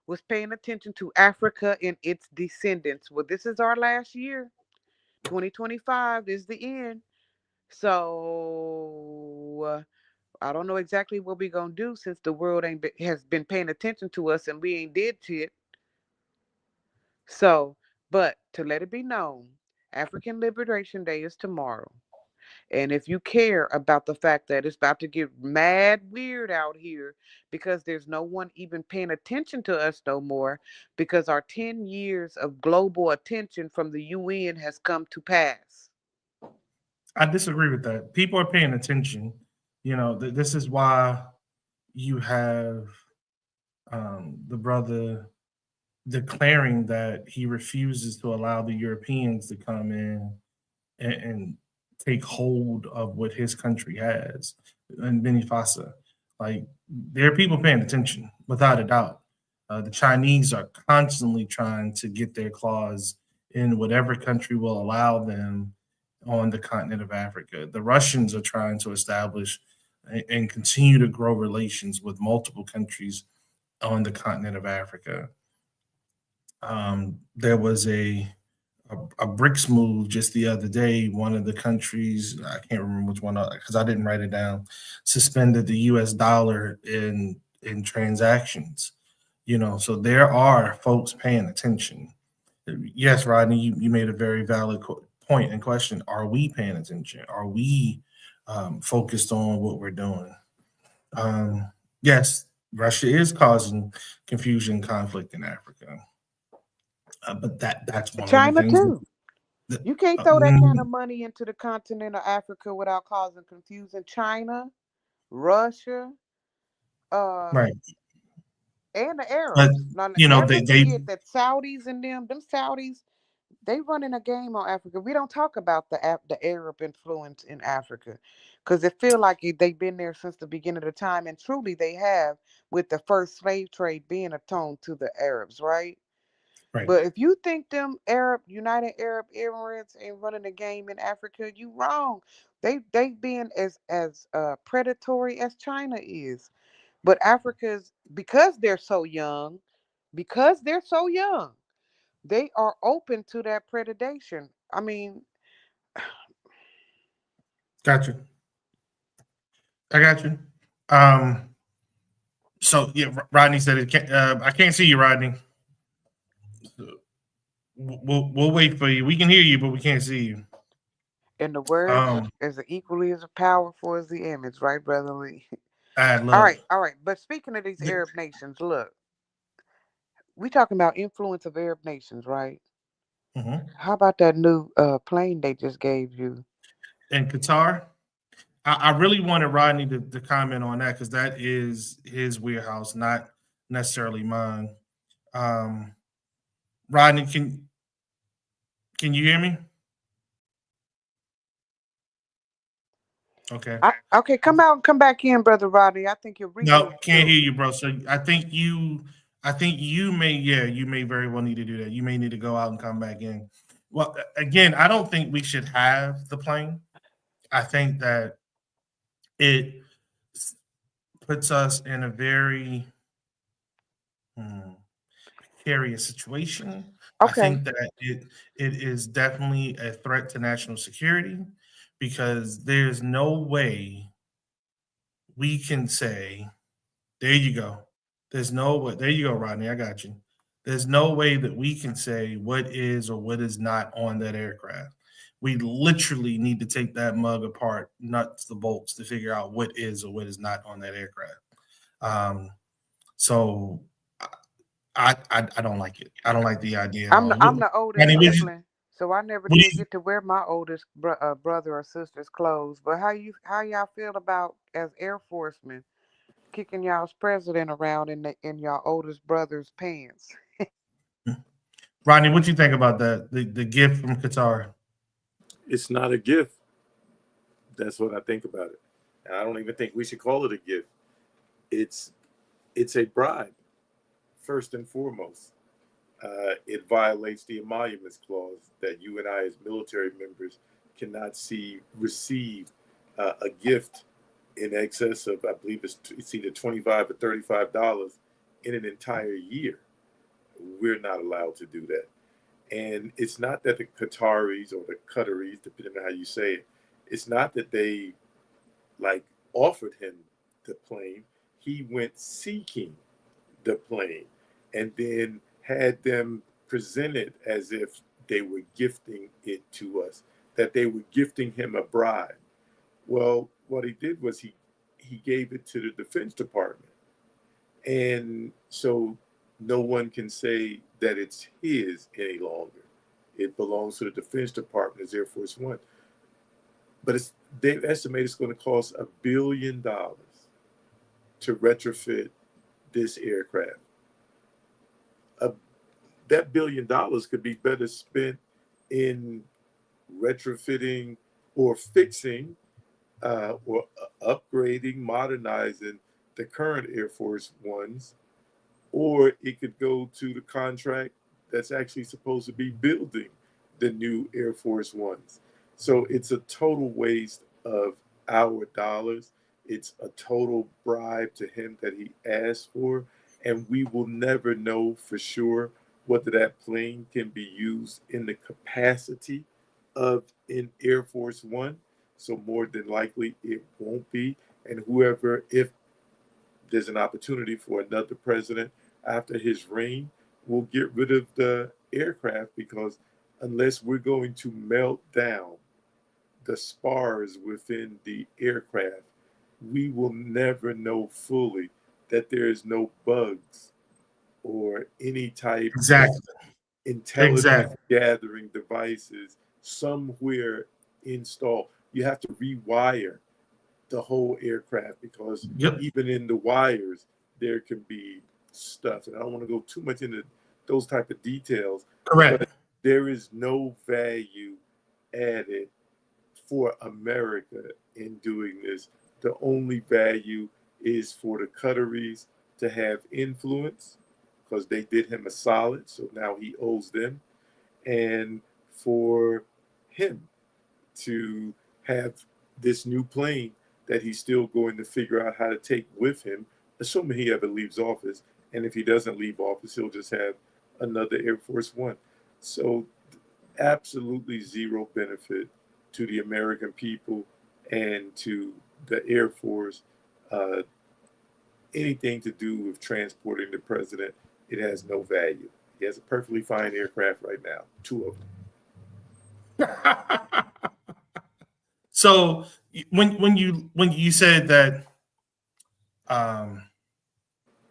was paying attention to Africa and its descendants. Well, this is our last year. 2025 is the end. So I don't know exactly what we're gonna do since the world has been paying attention to us and we ain't did shit. So, but to let it be known, African Liberation Day is tomorrow. And if you care about the fact that it's about to get mad weird out here because there's no one even paying attention to us no more, because our 10 years of global attention from the UN has come to pass. I disagree with that. People are paying attention. This is why you have the brother declaring that he refuses to allow the Europeans to come in and take hold of what his country has in Benifasa. Like, there are people paying attention without a doubt. The Chinese are constantly trying to get their claws in whatever country will allow them on the continent of Africa. The Russians are trying to establish and continue to grow relations with multiple countries on the continent of Africa. There was a BRICS move just the other day. One of the countries, I can't remember which one because I didn't write it down, suspended the U.S. dollar in transactions. So there are folks paying attention. Yes, Rodney, you made a very valid point and question. Are we paying attention? Are we focused on what we're doing? Yes, Russia is causing confusion, conflict in Africa, but that's one of the China things too. that You can't throw that kind of money into the continent of Africa without causing confusion. China, Russia, uh, right. and the But Arabs. Now, they never forget that Saudis and them Saudis, they running a game on Africa. We don't talk about the Arab influence in Africa because it feel like they've been there since the beginning of the time, and truly they have, with the first slave trade being atoned to the Arabs, right? right. But if you think them United Arab Emirates ain't running a game in Africa, you wrong. They being as predatory as China is. But Africa's, because they're so young, they are open to that predation. I mean, Got you. I got you. Um, so yeah, Rodney said it. I can't see you, Rodney. We'll wait for you. We can hear you, but we can't see you. in the words Um, is equally as powerful as the image, right, Brother Lee? I All look. right, all right. But speaking of these Arab nations, look, we talking about influence of Arab nations, right? Mhm. How about that new plane they just gave you? In Qatar, I really wanted Rodney to comment on that because that is his wheelhouse, not necessarily mine. Um, Rodney, can you hear me? Okay. Okay, come out and come back in, Brother Rodney. I think your No, reading can't skills. hear you, bro. So I think you may, yeah, you may very well need to do that. You may need to go out and come back in. Well, again, I don't think we should have the plane. I think that it puts us in a very precarious situation. I Okay, think that it is definitely a threat to national security because there's no way we can say, there you go. There's no way. There you go, Rodney. I got you. There's no way that we can say what is or what is not on that aircraft. We literally need to take that mug apart, nuts to bolts, to figure out what is or what is not on that aircraft. Um, so I don't like it. I don't like the idea at all. I'm the oldest Rodney, sibling, so I never what do did you get to wear my oldest brother or sister's clothes. But how y'all feel about as Air Forcemen kicking y'all's president around in y'all oldest brother's pants? Rodney, what you think about that? The gift from Qatar. It's not a gift. That's what I think about it. And I don't even think we should call it a gift. It's it's a bribe, first and foremost. It violates the emoluments clause that you and I, as military members, cannot receive a gift in excess of, I believe it's either $25 or $35 in an entire year. We're not allowed to do that. And it's not that the Qataris or the Qataris, depending on how you say it, it's not that they like offered him the plane. He went seeking the plane and then had them presented as if they were gifting it to us, that they were gifting him a bribe. Well, what he did was he gave it to the Defense Department. And so no one can say that it's his any longer. It belongs to the Defense Department as Air Force One. But they've estimated it's going to cost $1 billion to retrofit this aircraft. Uh, that $1 billion could be better spent in retrofitting or fixing or upgrading, modernizing the current Air Force Ones, or it could go to the contract that's actually supposed to be building the new Air Force Ones. So it's a total waste of our dollars. It's a total bribe to him that he asked for. And we will never know for sure whether that plane can be used in the capacity of an Air Force One. So more than likely it won't be. And whoever, if there's an opportunity for another president after his reign, will get rid of the aircraft, because unless we're going to melt down the spars within the aircraft, we will never know fully that there is no bugs or any type of Exactly. intelligence Exactly. gathering devices somewhere installed. You have to rewire the whole aircraft, because Yep. even in the wires there can be stuff, and I don't want to go too much into those type of details, Correct. but there is no value added for America in doing this. The only value is for the Qataris to have influence, because they did him a solid, so now he owes them, and for him to have this new plane that he's still going to figure out how to take with him, assuming he ever leaves office. And if he doesn't leave office, he'll just have another Air Force One. So, absolutely zero benefit to the American people and to the Air Force. Uh, Anything to do with transporting the president, it has no value. He has a perfectly fine aircraft right now, two of them. So when you said that um,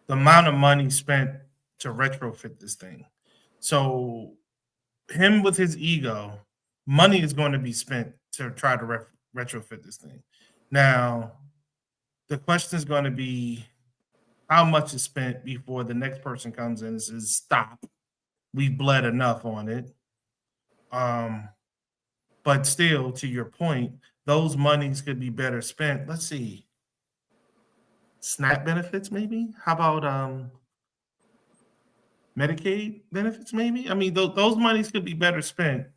the amount of money spent to retrofit this thing, so him with his ego, money is going to be spent to try to retrofit this thing. Now the question is going to be how much is spent before the next person comes in and says, "Stop, we've bled enough on it." Um, but still, to your point, those monies could be better spent. Let's see, SNAP benefits, maybe. How about Medicaid benefits, maybe? I mean, those monies could be better spent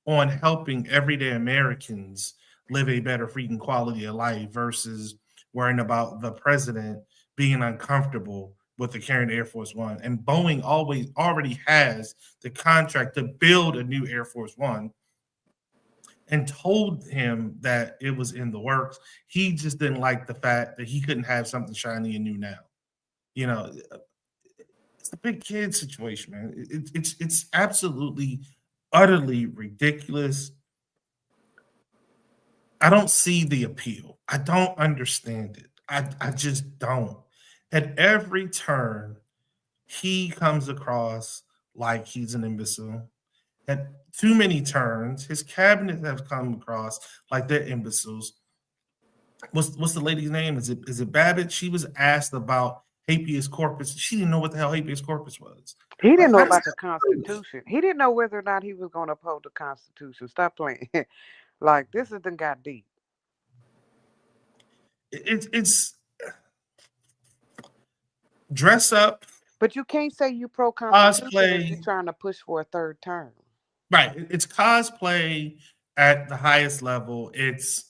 on helping everyday Americans live a better freaking quality of life versus worrying about the president being uncomfortable with the current Air Force One. And Boeing always already has the contract to build a new Air Force One and told him that it was in the works. He just didn't like the fact that he couldn't have something shiny and new now. You know, it's a big kid situation, man. It's absolutely, utterly ridiculous. I don't see the appeal. I don't understand it. I just don't. At every turn, he comes across like he's an imbecile. At too many turns, his cabinet have come across like they're imbeciles. What's the lady's name? Is it Babbitt? She was asked about habeas corpus. She didn't know what the hell habeas corpus was. He didn't Like, know how does about the that work? Constitution. He didn't know whether or not he was going to uphold the Constitution. Stop playing. Like, this has done got deep. It's dress up, But you can't say you pro Constitution if you're cosplay. trying to push for a third term. Right. It's cosplay at the highest level. It's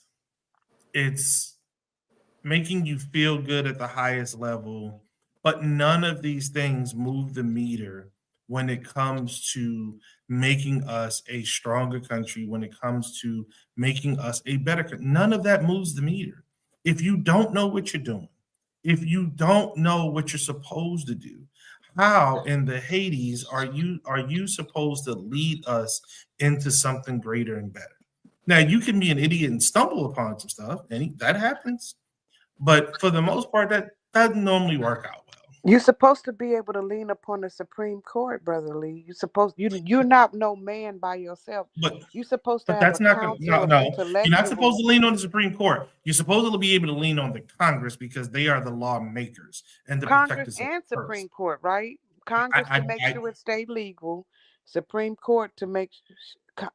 making you feel good at the highest level, but none of these things move the meter when it comes to making us a stronger country, when it comes to making us a better country. None of that moves the meter. If you don't know what you're doing, if you don't know what you're supposed to do, how in the Hades are you supposed to lead us into something greater and better? Now you can be an idiot and stumble upon some stuff, and that happens. But for the most part, that doesn't normally work out well. You're supposed to be able to lean upon the Supreme Court, Brother Lee. You're not no man by yourself. But You're supposed to but have a that's not going. council No, of no, you're not supposed to intellectuals. lean on the Supreme Court. You're supposed to be able to lean on the Congress because they are the lawmakers and the Congress protectors of and the purse. Supreme Court, right? Congress to make I sure it stay legal, Supreme Court to make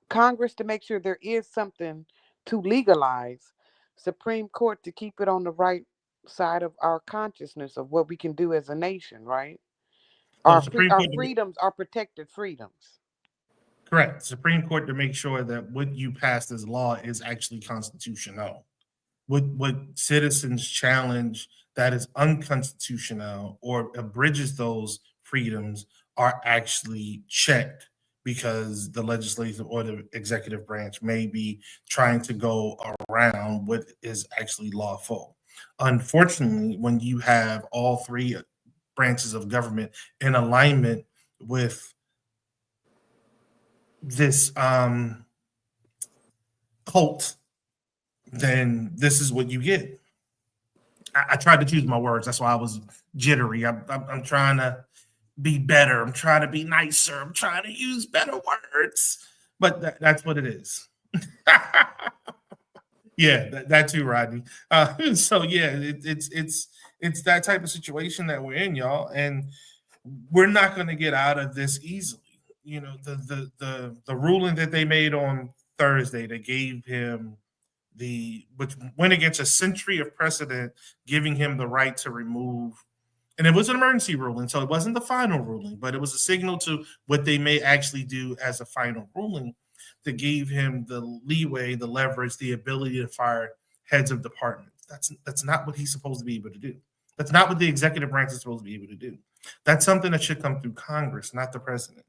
Congress to make sure there is something to legalize, Supreme Court to keep it on the right side of our consciousness of what we can do as a nation, right? So the Supreme Our Court, freedoms are protected freedoms. correct. Supreme Court to make sure that what you passed as law is actually constitutional. What citizens challenge that is unconstitutional or abridges those freedoms are actually checked because the legislative or the executive branch may be trying to go around what is actually lawful. Unfortunately, when you have all three branches of government in alignment with this cult, then this is what you get. I tried to choose my words. That's why I was jittery. I'm trying to be better. I'm trying to be nicer. I'm trying to use better words. But that's what it is. Yeah, that too, Rodney. So yeah, it's that type of situation that we're in, y'all, and we're not going to get out of this easily. You know, the ruling that they made on Thursday that gave him which went against a century of precedent, giving him the right to remove. And it was an emergency ruling, so it wasn't the final ruling, but it was a signal to what they may actually do as a final ruling that gave him the leeway, the leverage, the ability to fire heads of departments. That's not what he's supposed to be able to do. That's not what the executive branch is supposed to be able to do. That's something that should come through Congress, not the president.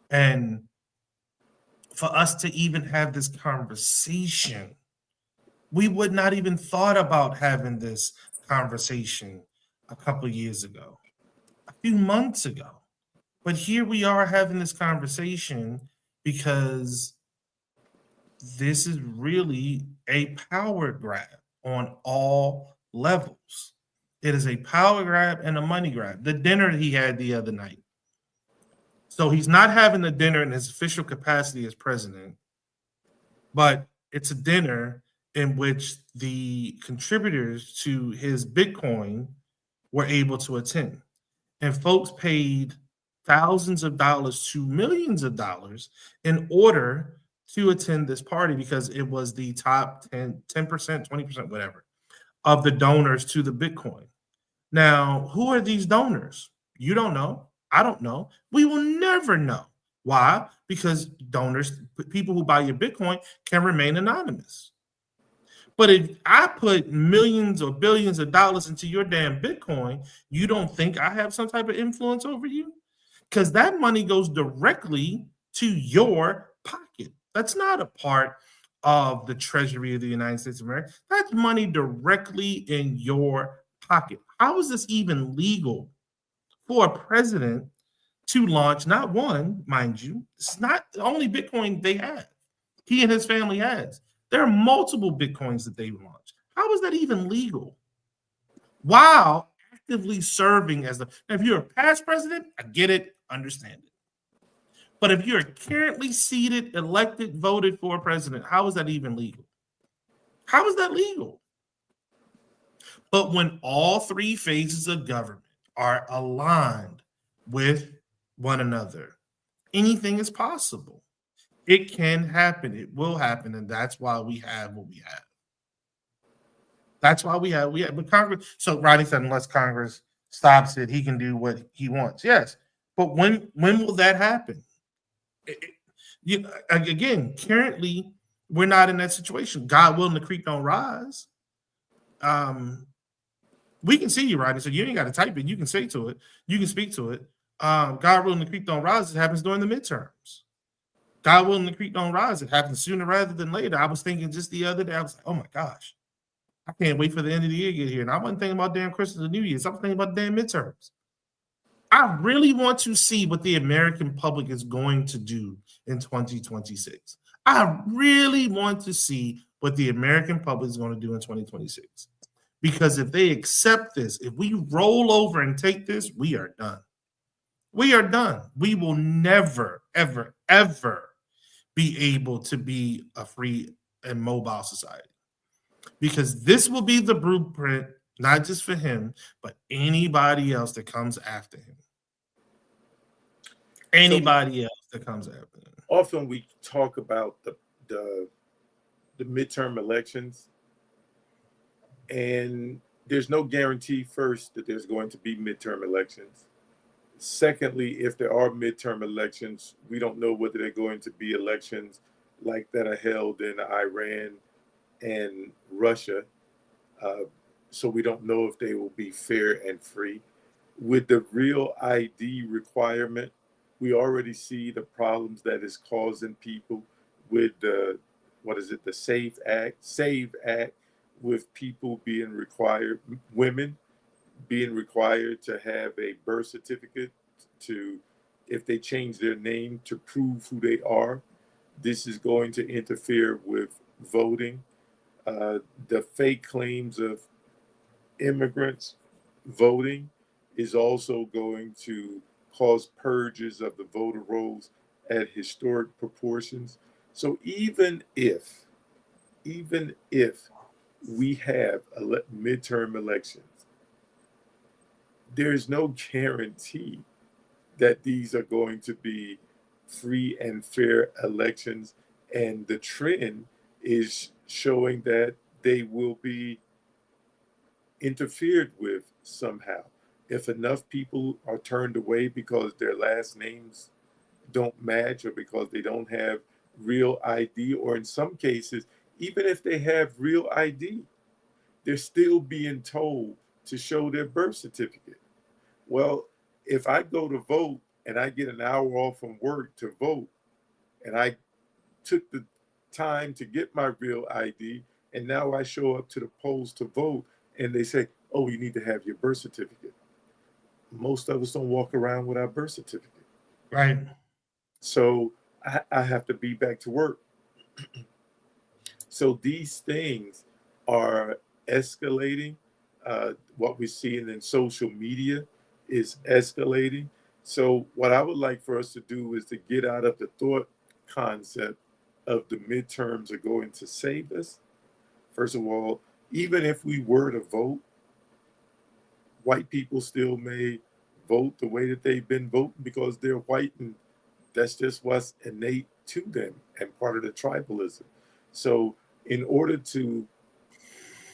And for us to even have this conversation, we would not even thought about having this conversation a couple of years ago, a few months ago. But here we are having this conversation because this is really a power grab on all levels. It is a power grab and a money grab. The dinner he had the other night. So he's not having the dinner in his official capacity as president, but it's a dinner in which the contributors to his Bitcoin were able to attend. And folks paid thousands of dollars to millions of dollars in order to attend this party because it was the top 10%, 20%, whatever, of the donors to the Bitcoin. Now, who are these donors? You don't know. I don't know. We will never know. Why? Because donors, people who buy your Bitcoin, can remain anonymous. But if I put millions or billions of dollars into your damn Bitcoin, you don't think I have some type of influence over you? Because that money goes directly to your pocket. That's not a part of the Treasury of the United States of America. That's money directly in your pocket. How is this even legal for a president to launch not one, mind you? It's not the only Bitcoin they have. He and his family has. There are multiple Bitcoins that they've launched. How is that even legal? While actively serving as if you're a past president, I get it, understand it. But if you're currently seated, elected, voted for president, how is that even legal? How is that legal? But when all three phases of government are aligned with one another, anything is possible. It can happen. It will happen. And that's why we have what we have. That's why we have but Congress. So Rodney said, unless Congress stops it, he can do what he wants. Yes. But when will that happen? Again, currently, we're not in that situation. God willing, the creek don't rise. We can see you, Rodney. So you ain't got to type it. You can say to it. You can speak to it. God willing, the creek don't rise. It happens during the midterms. God willing, the creek don't rise. It happens sooner rather than later. I was thinking just the other day, I was like, oh my gosh, I can't wait for the end of the year to get here. And I wasn't thinking about damn Christmas and New Year's. I was thinking about damn midterms. I really want to see what the American public is going to do in 2026. I really want to see what the American public is going to do in 2026. Because if they accept this, if we roll over and take this, we are done. We are done. We will never, ever, ever be able to be a free and mobile society. Because this will be the blueprint, not just for him, but anybody else that comes after him. Anybody else that comes after him. Often we talk about the midterm elections, and there's no guarantee first that there's going to be midterm elections. Secondly, if there are midterm elections, we don't know whether they're going to be elections like that are held in Iran and Russia. Uh, so we don't know if they will be fair and free. With the real ID requirement, we already see the problems that is causing people with the, what is it, the Save Act, with people being required, women being required to have a birth certificate to, if they change their name, to prove who they are. This is going to interfere with voting. The fake claims of immigrants voting is also going to cause purges of the voter rolls at historic proportions. So even if we have midterm elections, there's no guarantee that these are going to be free and fair elections. And the trend is showing that they will be interfered with somehow. If enough people are turned away because their last names don't match, or because they don't have real ID, or in some cases, even if they have real ID, they're still being told to show their birth certificate. Well, if I go to vote and I get an hour off from work to vote, and I took the time to get my real ID, and now I show up to the polls to vote, and they say, "Oh, you need to have your birth certificate." Most of us don't walk around with our birth certificate. Right. So I have to be back to work. So these things are escalating. What we're seeing in social media is escalating. So what I would like for us to do is to get out of the thought concept of the midterms are going to save us. First of all, even if we were to vote, white people still may vote the way that they've been voting because they're white, and that's just what's innate to them and part of the tribalism. So in order to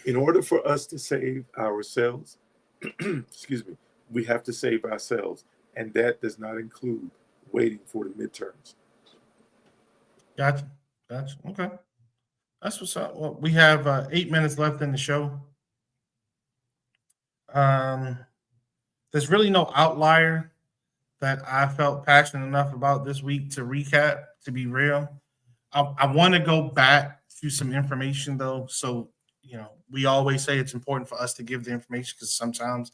in order for us to save ourselves, excuse me, we have to save ourselves. And that does not include waiting for the midterms. Gotcha. Gotcha. Okay. That's what's up. Well, we have 8 minutes left in the show. Um, there's really no outlier that I felt passionate enough about this week to recap, to be real. I want to go back to some information though. So, we always say it's important for us to give the information because sometimes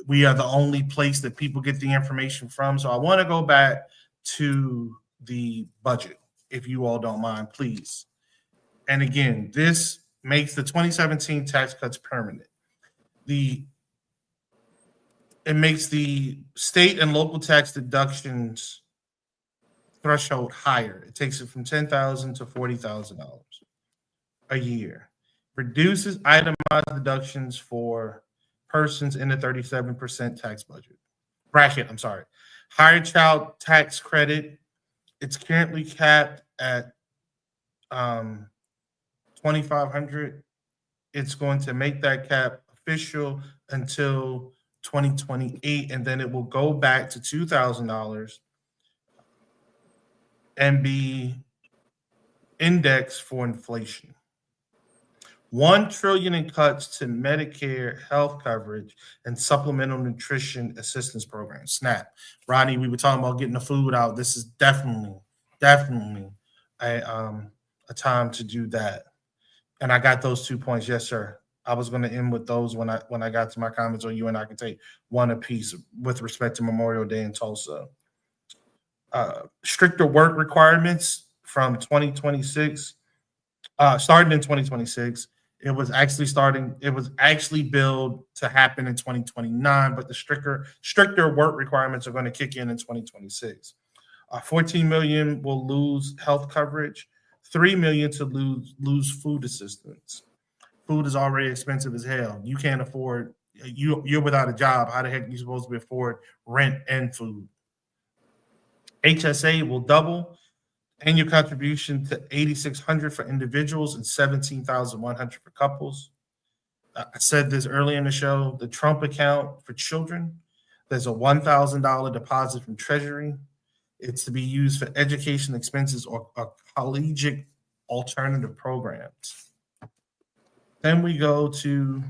we are the only place that people get the information from. So I want to go back to the budget, if you all don't mind, please. And again, this makes the 2017 tax cuts permanent. It makes the state and local tax deductions threshold higher. It takes it from $10,000 to $40,000 a year. Reduces itemized deductions for persons in the 37% tax bracket. I'm sorry. Higher child tax credit. It's currently capped at 2,500. It's going to make that cap official until 2028, and then it will go back to $2,000 and be indexed for inflation. 1 trillion in cuts to Medicare health coverage and supplemental nutrition assistance program, SNAP. Rodney, we were talking about getting the food out. This is definitely a time to do that. And I got those 2 points. Yes, sir. I was going to end with those when I got to my comments on you, and I can take one apiece with respect to Memorial Day in Tulsa. Stricter work requirements from 2026, starting in 2026. It was actually billed to happen in 2029, but the stricter work requirements are going to kick in 2026. 14 million will lose health coverage, 3 million to lose food assistance. Food is already expensive as hell. You can't afford, you're without a job. How the heck are you supposed to afford rent and food? HSA will double. Annual contribution to $8,600 for individuals and $17,100 for couples. I said this earlier in the show. The Trump account for children There's a $1,000 deposit from Treasury. It's to be used for education expenses or collegiate alternative programs. Then we go to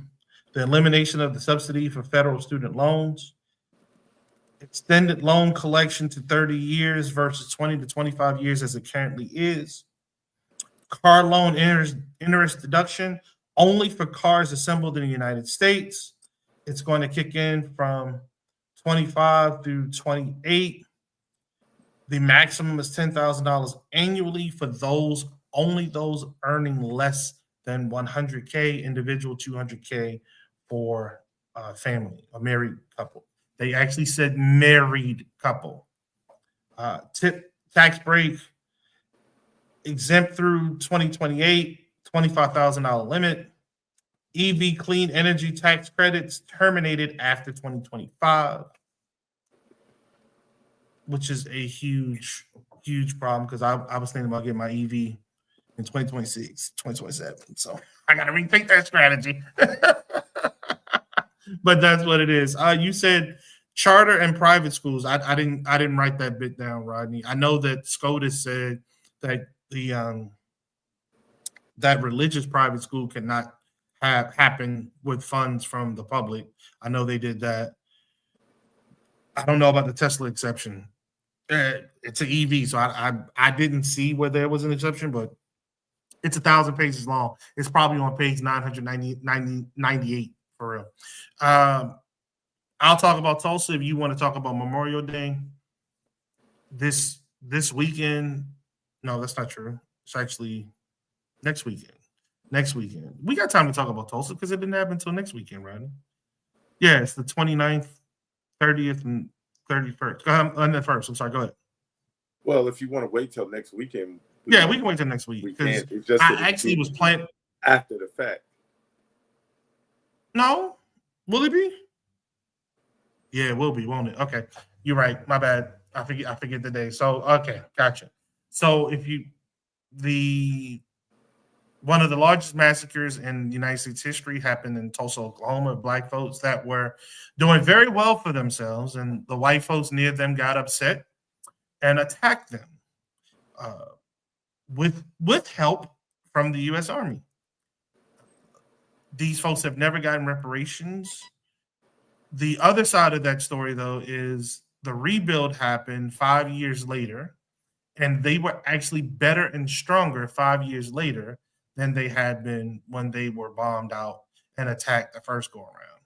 the elimination of the subsidy for federal student loans, extended loan collection to 30 years versus 20 to 25 years as it currently is. Car loan interest deduction only for cars assembled in the United States. It's going to kick in from 25 through 28. The maximum is $10,000 annually for only those earning less than 100K, individual 200K for a family, a married couple. They actually said married couple. Tip tax break exempt through 2028, $25,000 limit. EV clean energy tax credits terminated after 2025, which is a huge problem because I was thinking about getting my EV in 2026, 2027. So I got to rethink that strategy. But that's what it is. You said charter and private schools. I didn't write that bit down, Rodney. I know that SCOTUS said that that religious private school cannot happen with funds from the public. I know they did that. I don't know about the Tesla exception. It's an EV, so I didn't see where there was an exception, but it's 1,000 pages long. It's probably on page 998 for real. I'll talk about Tulsa if you want to talk about Memorial Day. This weekend, no, that's not true. It's actually next weekend. We got time to talk about Tulsa because it didn't happen until next weekend, right? Yeah, it's the 29th, 30th, and 31st. On the first. I'm sorry, go ahead. Well, if you want to wait till next weekend. We can wait till next week. We can't. It's just I actually was planning. After the fact. No? Will it be? Yeah, it will be, won't it? Okay. You're right. My bad. I forget the day. So, okay. Gotcha. So, one of the largest massacres in United States history happened in Tulsa, Oklahoma, Black folks that were doing very well for themselves, and the white folks near them got upset and attacked them with help from the U.S. Army. These folks have never gotten reparations. The other side of that story, though, is the rebuild happened 5 years later, and they were actually better and stronger 5 years later than they had been when they were bombed out and attacked the first go around.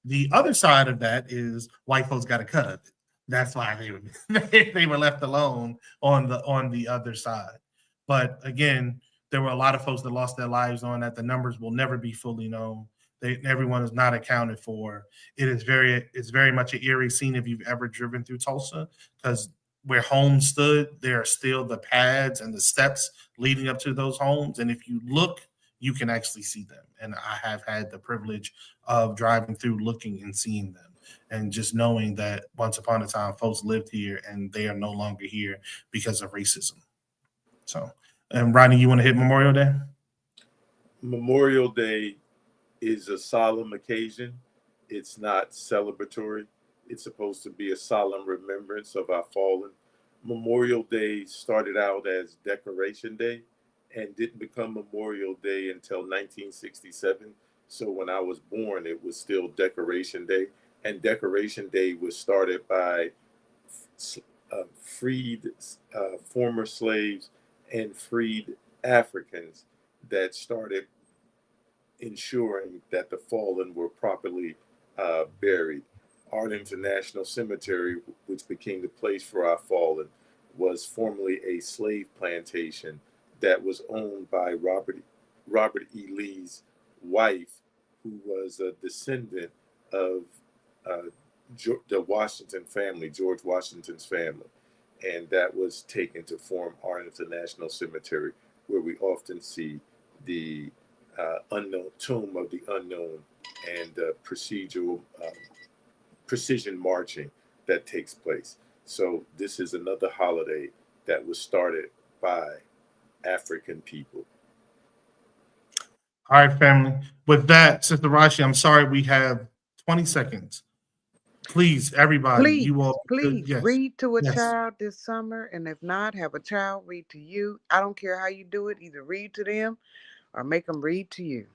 The other side of that is white folks got a cut of it. That's why they were left alone on the other side. But again, there were a lot of folks that lost their lives on that. The numbers will never be fully known. Everyone is not accounted for. It's very much an eerie scene if you've ever driven through Tulsa, because where homes stood, there are still the pads and the steps leading up to those homes. And if you look, you can actually see them. And I have had the privilege of driving through, looking and seeing them, and just knowing that once upon a time, folks lived here and they are no longer here because of racism. So, and Rodney, you want to hit Memorial Day? Memorial Day is a solemn occasion. It's not celebratory. It's supposed to be a solemn remembrance of our fallen. Memorial Day started out as Decoration Day and didn't become Memorial Day until 1967. So when I was born, it was still Decoration Day. And Decoration Day was started by freed former slaves and freed Africans that started ensuring that the fallen were properly buried. Arlington National Cemetery, which became the place for our fallen, was formerly a slave plantation that was owned by Robert E. Lee's wife, who was a descendant of the Washington family, George Washington's family. And that was taken to form Arlington National Cemetery, where we often see the unknown tomb of the unknown and procedural precision marching that takes place. So this is another holiday that was started by African people. All right, family. With that, Sister Rashi, I'm sorry we have 20 seconds. Please, everybody, you all. Please Yes. read to a Yes. child this summer, and if not, have a child read to you. I don't care how you do it. Either read to them or make them read to you.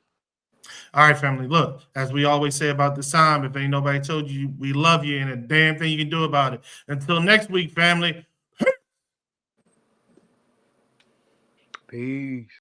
All right, family. Look, as we always say about this time, if ain't nobody told you, we love you, and a damn thing you can do about it. Until next week, family. Peace.